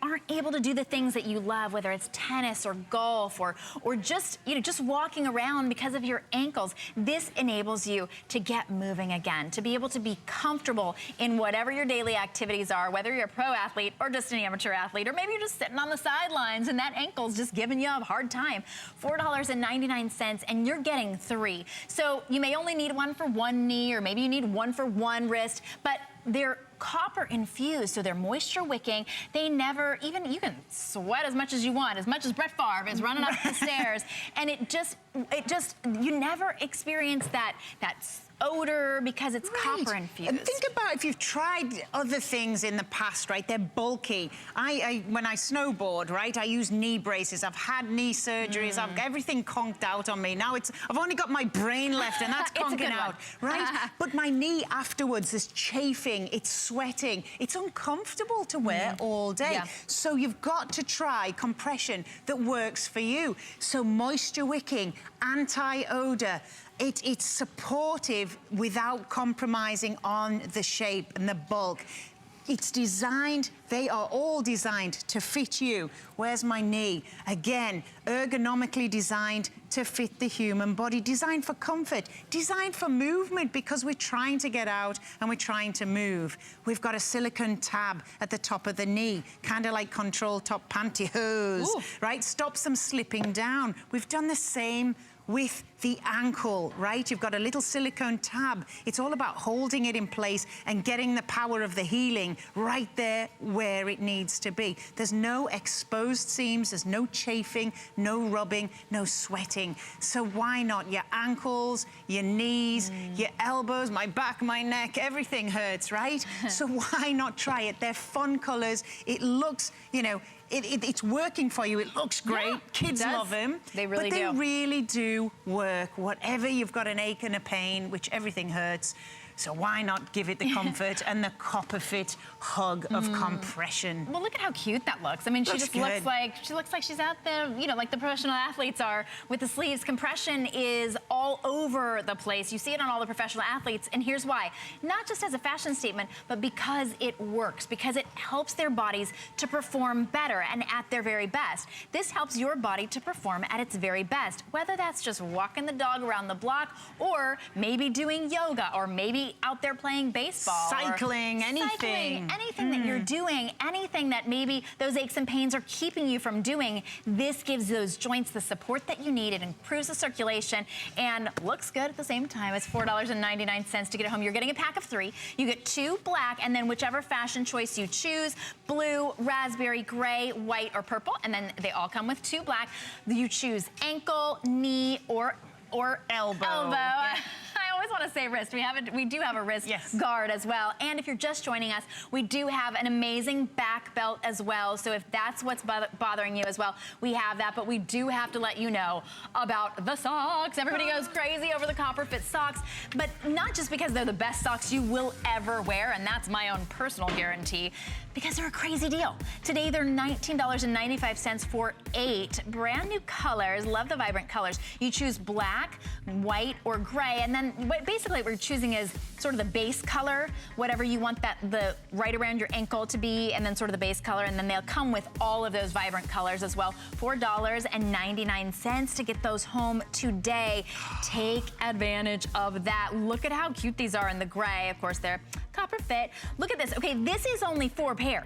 aren't able to do the things that you love, whether it's tennis or golf or just, just walking around because of your ankles, this enables you to get moving again, to be able to be comfortable in whatever your daily activities are, whether you're a pro athlete or just an amateur athlete, or maybe you're just sitting on the sidelines and that ankle's just giving you a hard time. $4.99, and you're getting 3. So you may only need one for one knee, or maybe you need one for one wrist, but they're copper infused, so they're moisture wicking. They never, you can sweat as much as you want, as much as Brett Favre is running up the stairs, and it just, you never experience that odor because it's copper infused. And think about if you've tried other things in the past, right? They're bulky. When I snowboard, right, I use knee braces. I've had knee surgeries. I've got everything conked out on me. Now I've only got my brain left, and that's conking out, right? But my knee afterwards is chafing. It's sweating. It's uncomfortable to wear all day. Yeah. So you've got to try compression that works for you. So moisture wicking, anti-odor. It's supportive without compromising on the shape and the bulk. It's designed, they are all designed to fit you. Where's my knee? Again, ergonomically designed to fit the human body, designed for comfort, designed for movement, because we're trying to get out and we're trying to move. We've got a silicone tab at the top of the knee, kind of like control top pantyhose, right? Stops them slipping down. We've done the same with the ankle, right? You've got a little silicone tab. It's all about holding it in place and getting the power of the healing right there where it needs to be. There's no exposed seams, there's no chafing, no rubbing, no sweating. So why not? Your ankles, your knees, your elbows, my back, my neck, everything hurts, right? So why not try it? They're fun colors. It looks, it's working for you. It looks great. Yeah, kids love them. They really do. But they really do work. Whatever you've got an ache and a pain, which everything hurts. So why not give it the comfort and the copper fit hug of compression? Well, look at how cute that looks. I mean, she looks like she's out there, like the professional athletes are with the sleeves. Compression is all over the place. You see it on all the professional athletes, and here's why. Not just as a fashion statement, but because it works, because it helps their bodies to perform better and at their very best. This helps your body to perform at its very best, whether that's just walking the dog around the block, or maybe doing yoga, or maybe out there playing baseball, cycling, anything that you're doing, anything that maybe those aches and pains are keeping you from doing. This gives those joints the support that you need. It improves the circulation and looks good at the same time. It's $4.99 to get it home. You're getting a pack of 3. You get 2 black, and then whichever fashion choice you choose, blue, raspberry, gray, white, or purple, and then they all come with 2 black. You choose ankle, knee, or elbow. Yeah. I always want to say wrist. We do have a wrist guard as well. And if you're just joining us, we do have an amazing back belt as well. So if that's what's bothering you as well, we have that. But we do have to let you know about the socks. Everybody goes crazy over the copper fit socks, but not just because they're the best socks you will ever wear, and that's my own personal guarantee, because they're a crazy deal. Today, they're $19.95 for 8 brand new colors. Love the vibrant colors. You choose black, white, or gray, and then basically what we're choosing is sort of the base color, whatever you want the right around your ankle to be, and then sort of the base color, and then they'll come with all of those vibrant colors as well. $4.99 to get those home today. Take advantage of that. Look at how cute these are in the gray. Of course, they're copper fit. Look at this. Okay, this is only 4 pair.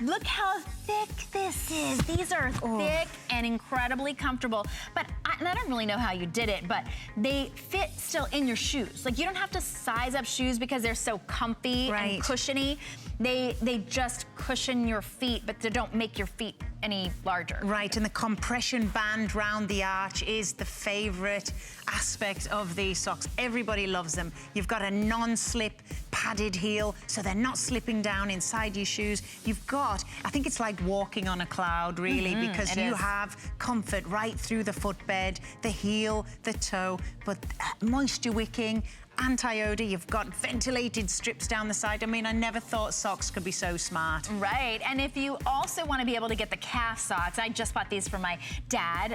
look how thick this is. These are thick and incredibly comfortable. But and I don't really know how you did it, but they fit still in your shoes. Like, you don't have to size up shoes because they're so comfy and cushiony. They just cushion your feet, but they don't make your feet any larger. Right, and the compression band round the arch is the favorite aspect of these socks. Everybody loves them. You've got a non-slip padded heel, so they're not slipping down inside your shoes. You've got, I think it's like walking on a cloud, really, because you have comfort right through the footbed, the heel, the toe, but moisture wicking, anti-odor, you've got ventilated strips down the side. I mean, I never thought socks could be so smart. Right, and if you also want to be able to get the calf socks, I just bought these for my dad,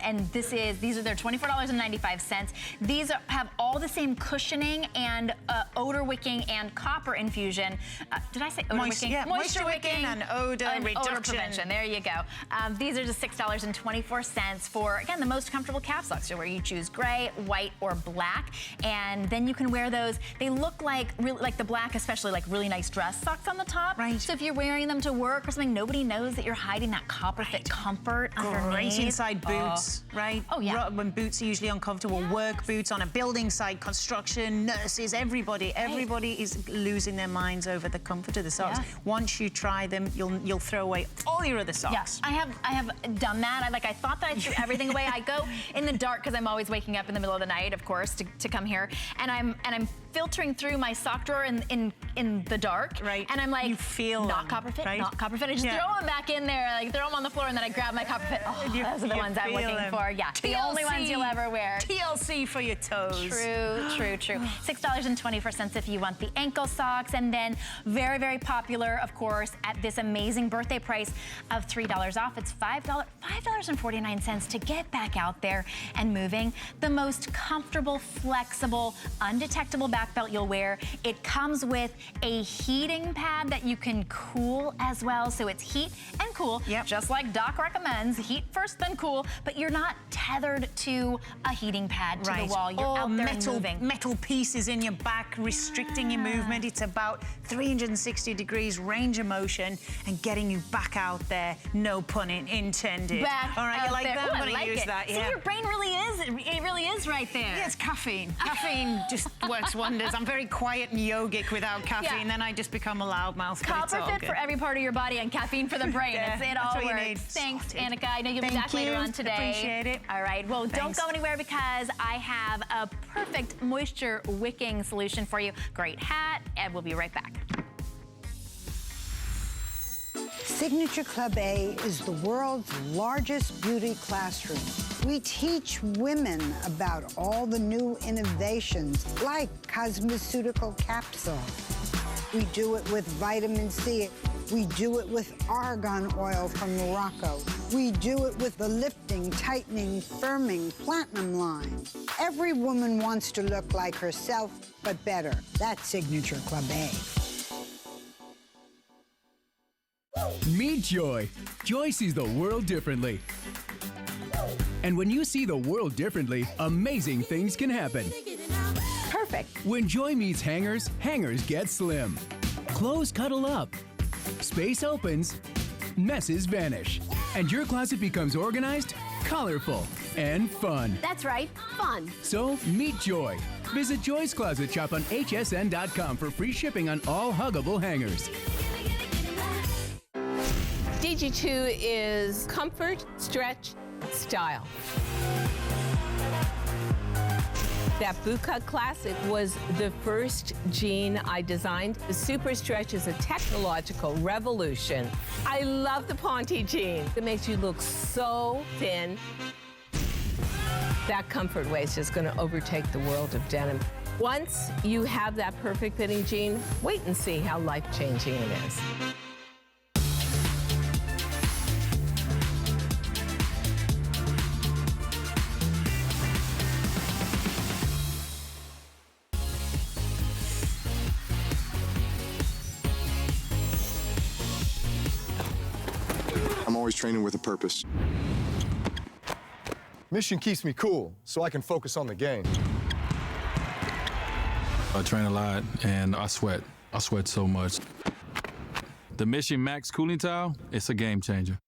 and these are their $24.95. These have all the same cushioning and odor wicking and copper infusion. Did I say odor wicking? Yeah, moisture wicking and odor reduction. Odor prevention, there you go. These are just $6.24 for, again, the most comfortable calf socks, where you choose gray, white, or black, and then you can wear those. They look like the black, especially like really nice dress socks on the top. Right. So if you're wearing them to work or something, nobody knows that you're hiding that copper fit comfort underneath. Great inside boots, right? Oh, yeah. When boots are usually uncomfortable, work boots on a building site, construction, nurses, everybody is losing their minds over the comfort of the socks. Yeah. Once you try them, you'll throw away all your other socks. Yes, I have done that. I thought that I threw everything away. I go in the dark because I'm always waking up in the middle of the night, of course, to come here, and I'm filtering through my sock drawer in the dark. Right. And I'm like, you feel not them, copper fit, right? not copper fit. I just throw them back in there, like throw them on the floor, and then I grab my copper fit. Oh, those are the ones I'm looking for. Yeah, the only ones you'll ever wear. TLC for your toes. True. $6.24 if you want the ankle socks, and then very, very popular, of course, at this amazing birthday price of $3 off. It's $5.49 to get back out there and moving. The most comfortable, flexible, undetectable back belt you'll wear. It comes with a heating pad that you can cool as well, so it's heat and cool, just like Doc recommends. Heat first, then cool, but you're not tethered to a heating pad to the wall. You're out there moving. Metal pieces in your back restricting your movement. It's about 360 degrees range of motion and getting you back out there, no pun intended. All right, you like that? Ooh, I'm gonna like use it. that. See, your brain really is, it really is right there. Yeah, it's caffeine. Caffeine just works wonders. I'm very quiet and yogic without caffeine, then I just become a loudmouth. Copper fit for every part of your body and caffeine for the brain. It all what you works. need. Thanks, Sorted. Annika. I know you'll be back later on today. Appreciate it. All right, well, don't go anywhere because I have a perfect moisture wicking solution for you. Great hat, and we'll be right back. Signature Club A is the world's largest beauty classroom. We teach women about all the new innovations, like cosmeceutical capsule. We do it with vitamin C. We do it with argan oil from Morocco. We do it with the lifting, tightening, firming platinum line. Every woman wants to look like herself, but better. That's Signature Club A. Meet Joy. Joy sees the world differently. And when you see the world differently, amazing things can happen. Perfect. When Joy meets hangers, hangers get slim. Clothes cuddle up. Space opens. Messes vanish. And your closet becomes organized, colorful, and fun. That's right, fun. So meet Joy. Visit Joy's Closet Shop on hsn.com for free shipping on all huggable hangers. DG2 is comfort, stretch, style. That bootcut classic was the first jean I designed. The Super Stretch is a technological revolution. I love the Ponte jean. It makes you look so thin. That comfort waist is going to overtake the world of denim. Once you have that perfect fitting jean, wait and see how life-changing it is. I'm always training with a purpose. Mission keeps me cool, so I can focus on the game. I train a lot, and I sweat. I sweat so much. The Mission Max cooling towel, it's a game changer.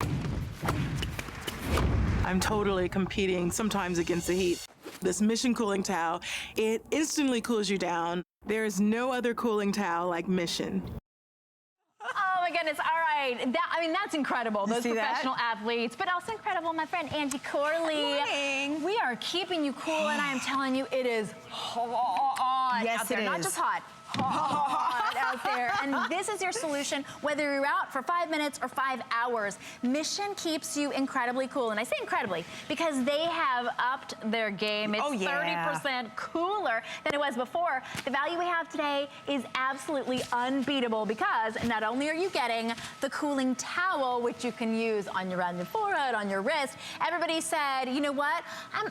I'm totally competing sometimes against the heat. This Mission cooling towel, it instantly cools you down. There is no other cooling towel like Mission. Oh my goodness, all right. That's incredible, those professional athletes, but also incredible, my friend Angie Corley. Good morning. We are keeping you cool, and I am telling you, it is hot out there. Not just hot. Hot out there. And this is your solution, whether you're out for 5 minutes or 5 hours. Mission keeps you incredibly cool. And I say incredibly because they have upped their game. It's 30% cooler than it was before. The value we have today is absolutely unbeatable because not only are you getting the cooling towel, which you can use on your forehead, on your wrist. Everybody said, you know what? I'm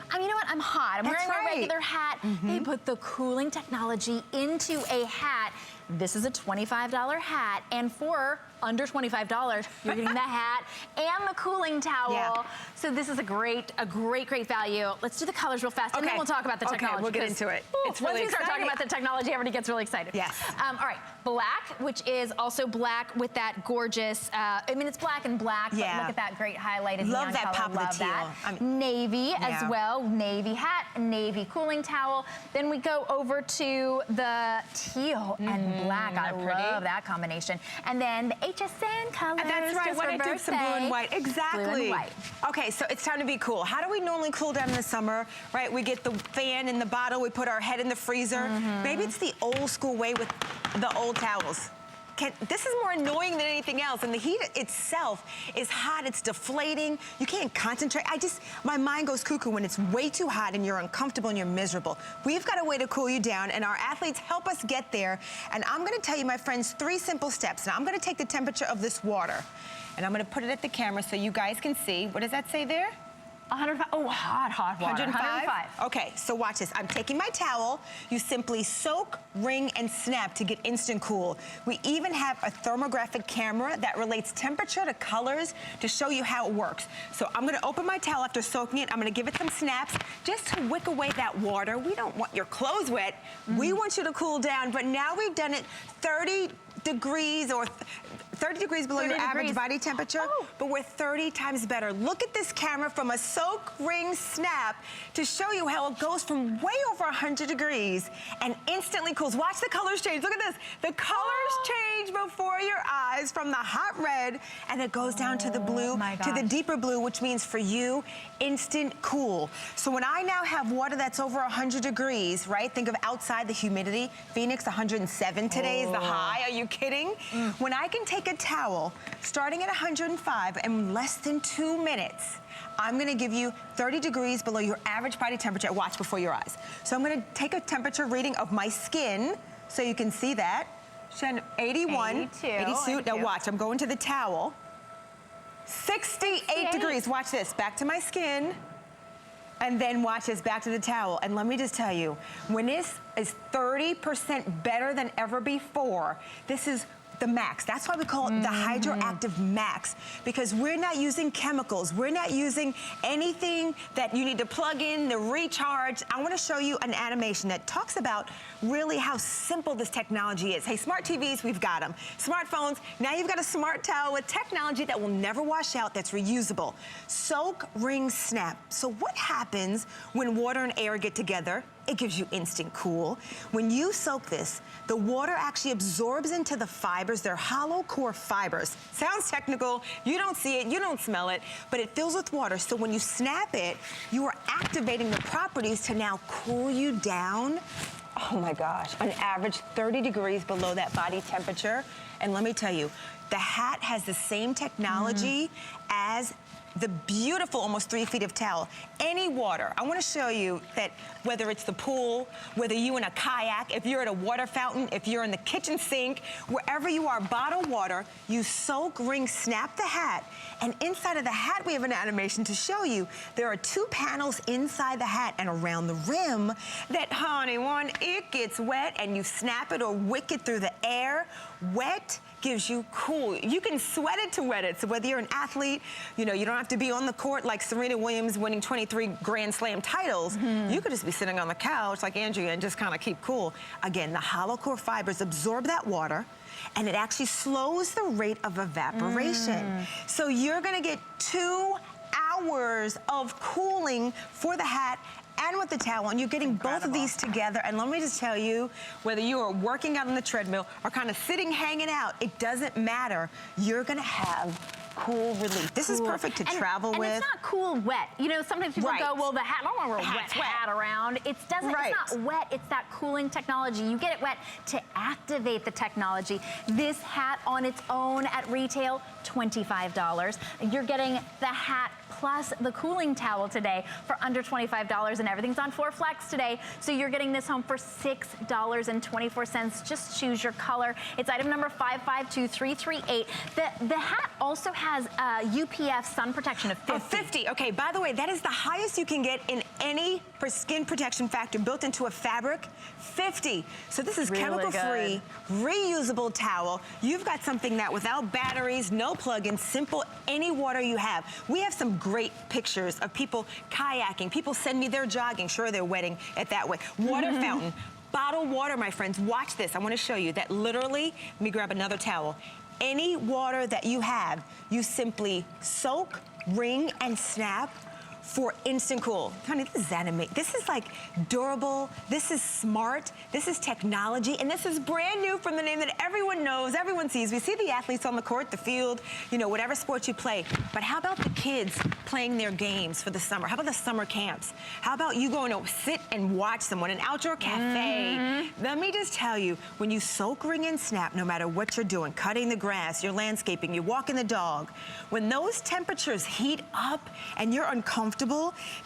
hot. I'm wearing my regular hat. They put the cooling technology into a hat. This is a $25 hat, and for under $25, you're getting the hat and the cooling towel. Yeah. So this is a great value. Let's do the colors real fast, and then we'll talk about the technology. Okay, we'll get into it. It's really once we start talking about the technology, everybody gets really excited. Yes. All right, black, which is also black with that gorgeous, it's black and black, but look at that great highlighted neon that color. pop of the teal. Navy as well, navy hat, navy cooling towel. Then we go over to the teal and black. I love that combination. And then the HSN colors. That's right. What I do, some blue and white. Exactly. Blue and white. Okay, so it's time to be cool. How do we normally cool down in the summer? Right, we get the fan in the bottle, we put our head in the freezer. Maybe it's the old school way with the old towels. This is more annoying than anything else, and the heat itself is hot, it's deflating, you can't concentrate. My mind goes cuckoo when it's way too hot and you're uncomfortable and you're miserable. We've got a way to cool you down, and our athletes help us get there, and I'm gonna tell you, my friends, 3 simple steps. Now, I'm gonna take the temperature of this water, and I'm gonna put it at the camera so you guys can see. What does that say there? 105. Oh, hot water. 105. Okay, so watch this. I'm taking my towel. You simply soak, wring, and snap to get instant cool. We even have a thermographic camera that relates temperature to colors to show you how it works. So I'm gonna open my towel after soaking it. I'm gonna give it some snaps just to wick away that water. We don't want your clothes wet. We want you to cool down, but now we've done it 30 degrees or 30 degrees below your average body temperature, but we're 30 times better. Look at this camera from a soak, wring, snap to show you how it goes from way over 100 degrees and instantly cools. Watch the colors change. Look at this. The colors change before your eyes from the hot red, and it goes down to the blue, to the deeper blue, which means for you, instant cool. So when I now have water that's over 100 degrees, right? Think of outside the humidity. Phoenix, 107 today is the high. Are you kidding? When I can take a towel starting at 105 in less than 2 minutes, I'm gonna give you 30 degrees below your average body temperature. Watch before your eyes. So I'm gonna take a temperature reading of my skin so you can see that. 81, 82. Now watch, I'm going to the towel. 68 degrees, watch this, back to my skin. And then watch this, back to the towel. And let me just tell you, when this is 30% better than ever before, this is the max. That's why we call it the Hydroactive Max, because we're not using chemicals. We're not using anything that you need to plug in, the recharge. I want to show you an animation that talks about really how simple this technology is. Hey, smart TVs, we've got them. Smartphones, now you've got a smart towel with technology that will never wash out, that's reusable. Soak, wring, snap. So what happens when water and air get together? It gives you instant cool. When you soak this, the water actually absorbs into the fibers. They're hollow core fibers. Sounds technical, you don't see it, you don't smell it, but it fills with water. So when you snap it, you are activating the properties to now cool you down. Oh my gosh, on average 30 degrees below that body temperature. And let me tell you, the hat has the same technology as the beautiful almost 3 feet of towel. Any water. I want to show you that whether it's the pool, whether you're in a kayak, if you're at a water fountain, if you're in the kitchen sink, wherever you are, bottled water, you soak, wring, snap the hat, and inside of the hat we have an animation to show you. There are 2 panels inside the hat and around the rim that, honey, when it gets wet and you snap it or wick it through the air, wet gives you cool. You can sweat it to wet it. So whether you're an athlete, you know, you don't have to be on the court like Serena Williams winning 23 Grand Slam titles. You could just be sitting on the couch like Andrea and just kind of keep cool. Again, the hollow core fibers absorb that water, and it actually slows the rate of evaporation. So you're gonna get 2 hours of cooling for the hat and with the towel, and you're getting both of these together. And let me just tell you, whether you are working out on the treadmill or kind of sitting, hanging out, it doesn't matter. You're gonna have cool relief. This is perfect to travel with. And it's not cool wet. You know, sometimes people go, well, the hat, I don't want to wear a wet hat around. It doesn't, it's not wet, it's that cooling technology. You get it wet to activate the technology. This hat on its own at retail, $25. You're getting the hat plus the cooling towel today for under $25, and everything's on 4Flex today. So you're getting this home for $6.24. Just choose your color. It's item number 552338. The hat also has UPF sun protection of 50. Okay, by the way, that is the highest you can get in any skin protection factor built into a fabric, 50. So this is chemical-free, reusable towel. You've got something that without batteries, no plug-in, simple, any water you have. We have some great pictures of people kayaking. People send me their jogging. Sure, they're wetting it that way. Water fountain, bottled water, my friends. Watch this. I want to show you that literally, let me grab another towel. Any water that you have, you simply soak, wring, and snap for instant cool. Honey, this is animate. This is like durable, this is smart, this is technology, and this is brand new from the name that everyone knows, everyone sees. We see the athletes on the court, the field, you know, whatever sport you play. But how about the kids playing their games for the summer? How about the summer camps? How about you going to sit and watch someone, an outdoor cafe? Let me just tell you, when you soak, wring, and snap, no matter what you're doing, cutting the grass, you're landscaping, you're walking the dog, when those temperatures heat up and you're uncomfortable,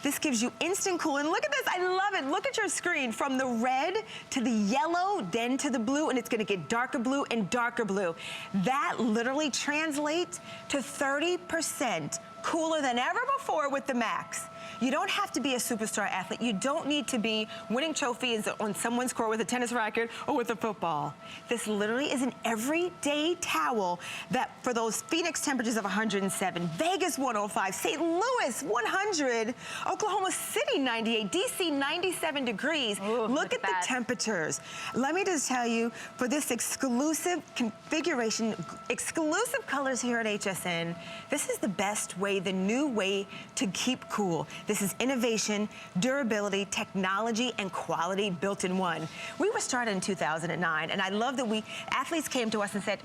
this gives you instant cool. And look at this, I love it. Look at your screen, from the red to the yellow, then to the blue, and it's gonna get darker blue and darker blue. That literally translates to 30% cooler than ever before with the Max. You don't have to be a superstar athlete. You don't need to be winning trophies on someone's court with a tennis racket or with a football. This literally is an everyday towel that for those Phoenix temperatures of 107, Vegas 105, St. Louis 100, Oklahoma City 98, DC 97 degrees. Look at the temperatures. Let me just tell you, for this exclusive configuration, exclusive colors here at HSN, this is the best way, the new way to keep cool. This is innovation, durability, technology, and quality built in one. We were started in 2009, and I love that athletes came to us and said,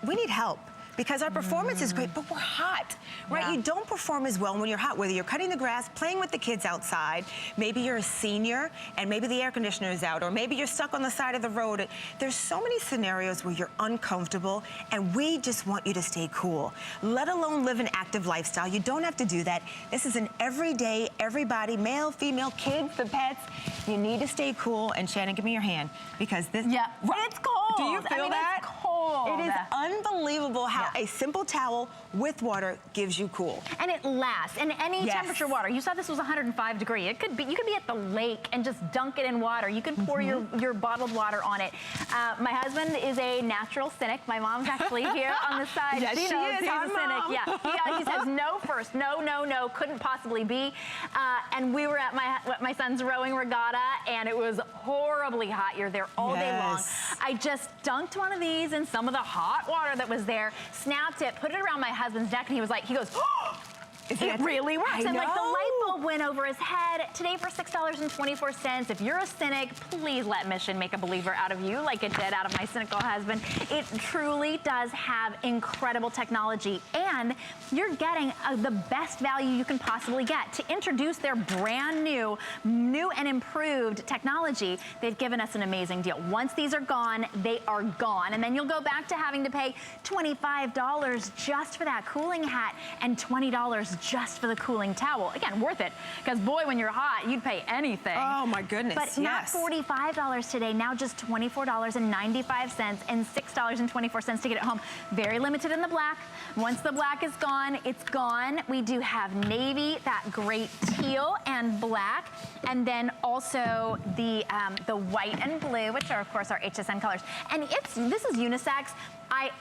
we need help. Because our performance is great, but we're hot, right? You don't perform as well when you're hot, whether you're cutting the grass, playing with the kids outside, maybe you're a senior and maybe the air conditioner is out, or maybe you're stuck on the side of the road. There's so many scenarios where you're uncomfortable, and we just want you to stay cool, let alone live an active lifestyle. You don't have to do that. This is an everyday, everybody, male, female, kids, the pets. You need to stay cool. And Shannon, give me your hand, because this, it's cold. Do you feel that? It's cold. It is unbelievable how a simple towel with water gives you cool. And it lasts. And any temperature water. You saw this was 105 degrees. It could be, you could be at the lake and just dunk it in water. You can pour your bottled water on it. My husband is a natural cynic. My mom's actually here on the side. Yes, she knows he's a cynic. Mom. Yeah. He says no first. No, no, no. Couldn't possibly be. And we were at my son's rowing regatta, and it was horribly hot. You're there all day long. I just dunked one of these in some of the hot water that was there, snapped it, put it around my husband's neck, and he was like, oh, it really works. And like the light bulb went over his head. Today for $6.24. If you're a cynic, please let Mission make a believer out of you like it did out of my cynical husband. It truly does have incredible technology, and you're getting the best value you can possibly get. To introduce their brand new and improved technology, they've given us an amazing deal. Once these are gone, they are gone. And then you'll go back to having to pay $25 just for that cooling hat and $20 just for the cooling towel. Again, worth it, because boy, when you're hot, you'd pay anything. Oh my goodness, but not $45 today, now just $24.95 and $6.24 to get it home. Very limited in the black. Once the black is gone, it's gone. We do have navy, that great teal and black, and then also the white and blue, which are of course our HSN colors. And this is unisex.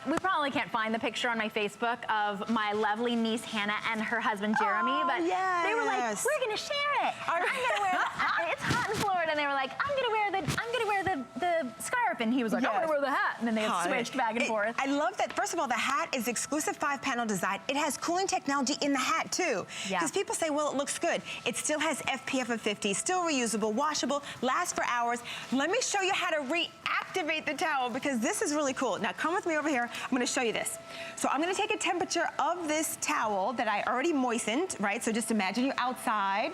we probably can't find the picture on my Facebook of my lovely niece Hannah and her husband Jeremy, but they were like, we're gonna share it. I'm gonna wear it's hot in Florida, and they were like, I'm gonna wear the scarf, and he was like, I'm gonna wear the hat, and then they had switched back and forth. I love that. First of all, the hat is exclusive 5-panel design. It has cooling technology in the hat too. Because people say, well, it looks good. It still has SPF of 50, still reusable, washable, lasts for hours. Let me show you how to reactivate the towel, because this is really cool. Now come with me over here. I'm gonna show you this. So I'm gonna take a temperature of this towel that I already moistened, right? So just imagine you're outside,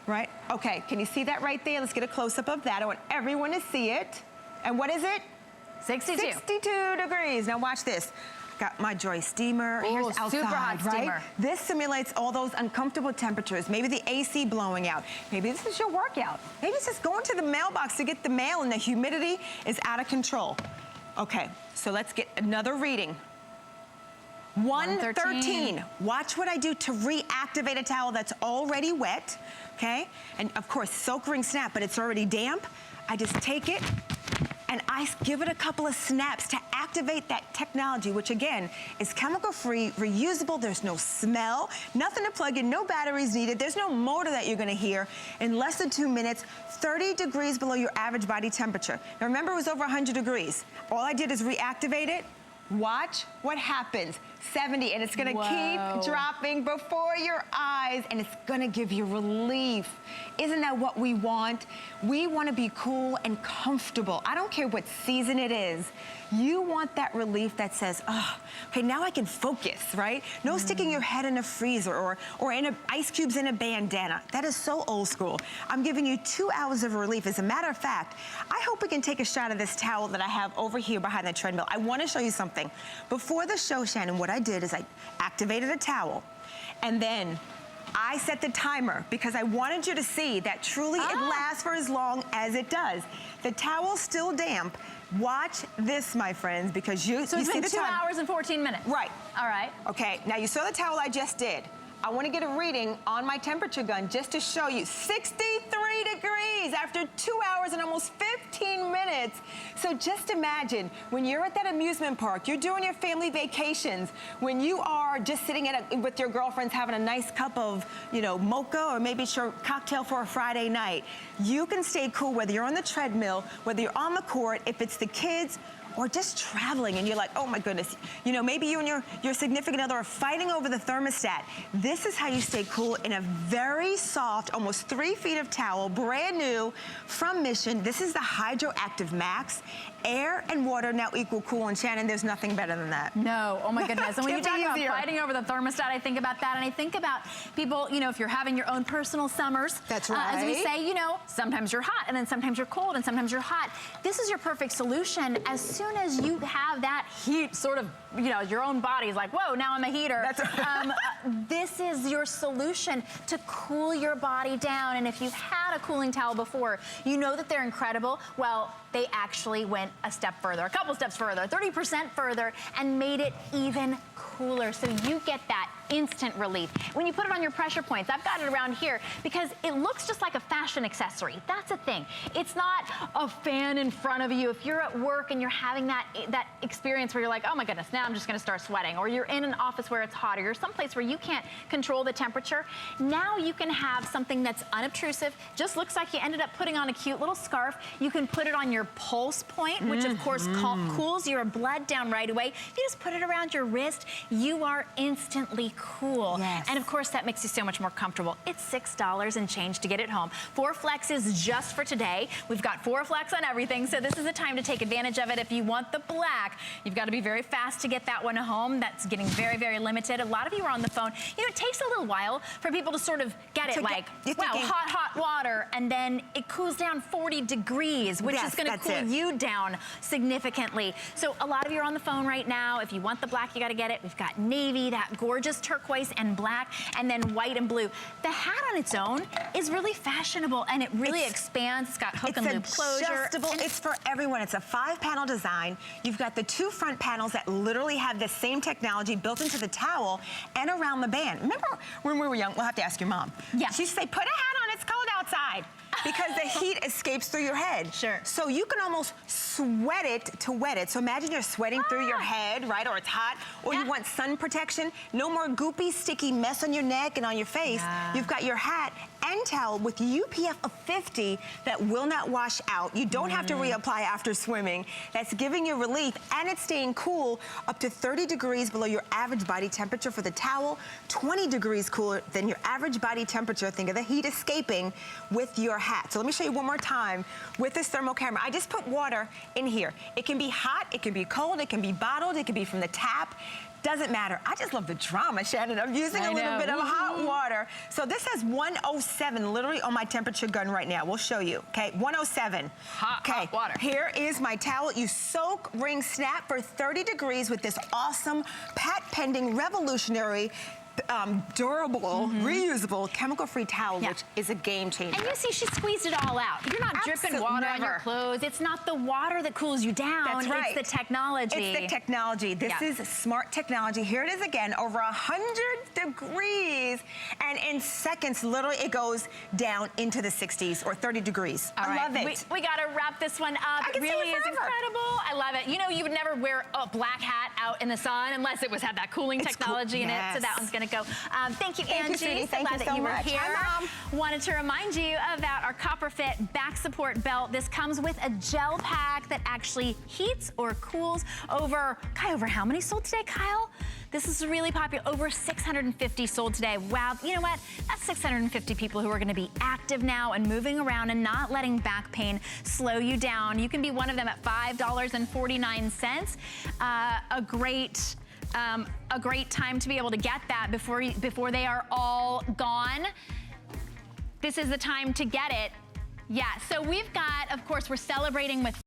right? Okay, can you see that right there? Let's get a close-up of that. I want everyone to see it. And what is it? 62. 62 degrees. Now watch this. Got my Joy steamer. Here's outside, super hot steamer. Right? This simulates all those uncomfortable temperatures. Maybe the AC blowing out. Maybe this is your workout. Maybe it's just going to the mailbox to get the mail and the humidity is out of control. Okay, so let's get another reading. 113. Watch what I do to reactivate a towel that's already wet, okay? And of course, soak, ring, snap, but it's already damp. I just take it and I give it a couple of snaps to activate that technology, which again is chemical-free, reusable, there's no smell, nothing to plug in, no batteries needed, there's no motor that you're gonna hear. In less than 2 minutes, 30 degrees below your average body temperature. Now remember, it was over 100 degrees. All I did is reactivate it. Watch what happens. 70, and it's gonna keep dropping before your eyes, and it's gonna give you relief. Isn't that what we want? We wanna be cool and comfortable. I don't care what season it is. You want that relief that says, oh, okay, now I can focus, right? No sticking your head in a freezer or in ice cubes in a bandana. That is so old school. I'm giving you 2 hours of relief. As a matter of fact, I hope we can take a shot of this towel that I have over here behind the treadmill. I wanna show you something. Before the show, Shannon, what I did is I activated a towel, and then I set the timer because I wanted you to see that truly it lasts for as long as it does. The towel's still damp. Watch this, my friends, because you So it's see been the 2 hours and 14 minutes. Right. All right. Okay, now you saw the towel I just did. I want to get a reading on my temperature gun just to show you 63 degrees after 2 hours and almost 15 minutes. So just imagine when you're at that amusement park, you're doing your family vacations, when you are just sitting with your girlfriends having a nice cup of, you know, mocha, or maybe it's your cocktail for a Friday night. You can stay cool whether you're on the treadmill, whether you're on the court, if it's the kids, or just traveling and you're like, oh my goodness, you know, maybe you and your significant other are fighting over the thermostat. This is how you stay cool in a very soft, almost 3 feet of towel, brand new from Mission. This is the Hydroactive Max. Air and water now equal cool, and Shannon, there's nothing better than that. No, oh my goodness. And when you talk about fighting over the thermostat, I think about that, and I think about people, you know, if you're having your own personal summers. That's right. As we say, you know, sometimes you're hot, and then sometimes you're cold, and sometimes you're hot. This is your perfect solution. As soon as you have that heat sort of, you know, your own body's like, whoa, now I'm a heater. That's right. This is your solution to cool your body down. And if you've had a cooling towel before, you know that they're incredible. Well, they actually went a step further, a couple steps further, 30% further, and made it even cooler. So you get that instant relief. When you put it on your pressure points, I've got it around here because it looks just like a fashion accessory. That's the thing. It's not a fan in front of you. If you're at work and you're having that experience where you're like, oh my goodness, now I'm just gonna start sweating, or you're in an office where it's hot, or you're someplace where you can't control the temperature, now you can have something that's unobtrusive, just looks like you ended up putting on a cute little scarf. You can put it on your pulse point, which of course cools your blood down right away. You just put it around your wrist, you are instantly cool. Yes. And of course that makes you so much more comfortable. It's $6 and change to get it home. 4 Flex is just for today. We've got 4 Flex on everything, so this is the time to take advantage of it. If you want the black, you've got to be very fast to get that one home. That's getting very, very limited. A lot of you are on the phone. You know, it takes a little while for people to sort of get it, like, wow, hot water, and then it cools down 40 degrees, which is going to cool you down significantly. So a lot of you are on the phone right now. If you want the black, you got to get it. We've got navy, that gorgeous turquoise and black, and then white and blue. The hat on its own is really fashionable, and it really expands. It's got hook and loop closure. It's for everyone. It's a 5-panel design. You've got the 2 front panels that literally have the same technology built into the towel and around the band. Remember when we were young? We'll have to ask your mom. Yeah. She used to say, put a hat on, it's cold outside. because the heat escapes through your head. Sure. So you can almost sweat it to wet it. So imagine you're sweating through your head, right? Or it's hot, or you want sun protection. No more goopy, sticky mess on your neck and on your face. You've got your hat and towel with UPF of 50 that will not wash out. You don't have to reapply after swimming. That's giving you relief, and it's staying cool up to 30 degrees below your average body temperature for the towel, 20 degrees cooler than your average body temperature. Think of the heat escaping with your hat. So let me show you one more time with this thermal camera. I just put water in here. It can be hot, it can be cold, it can be bottled, it can be from the tap. Doesn't matter. I just love the drama, Shannon. I'm using a little bit of hot water. So this has 107 literally on my temperature gun right now. We'll show you, okay? 107. Hot water. Here is my towel. You soak, wring, snap for 30 degrees with this awesome, patent-pending, revolutionary, durable, reusable, chemical-free towel, which is a game changer. And you see, she squeezed it all out. You're not dripping water on your clothes. It's not the water that cools you down. That's right. It's the technology. It's the technology. This is smart technology. Here it is again, over 100 degrees. And in seconds, literally, it goes down into the 60s or 30 degrees. All I love it. We got to wrap this one up. It really is incredible. I love it. You know, you would never wear a black hat out in the sun unless it had that cooling technology in it. So that one's going to go. Thank you, Angie. Sweetie. So glad that you were here. Hi, Mom. Wanted to remind you about our Copper Fit back support belt. This comes with a gel pack that actually heats or cools over how many sold today, Kyle? This is really popular. Over 650 sold today. Wow, you know what? That's 650 people who are gonna be active now and moving around and not letting back pain slow you down. You can be one of them at $5.49. A great time to be able to get that before they are all gone. This is the time to get it. Yeah, so we've got, of course, we're celebrating with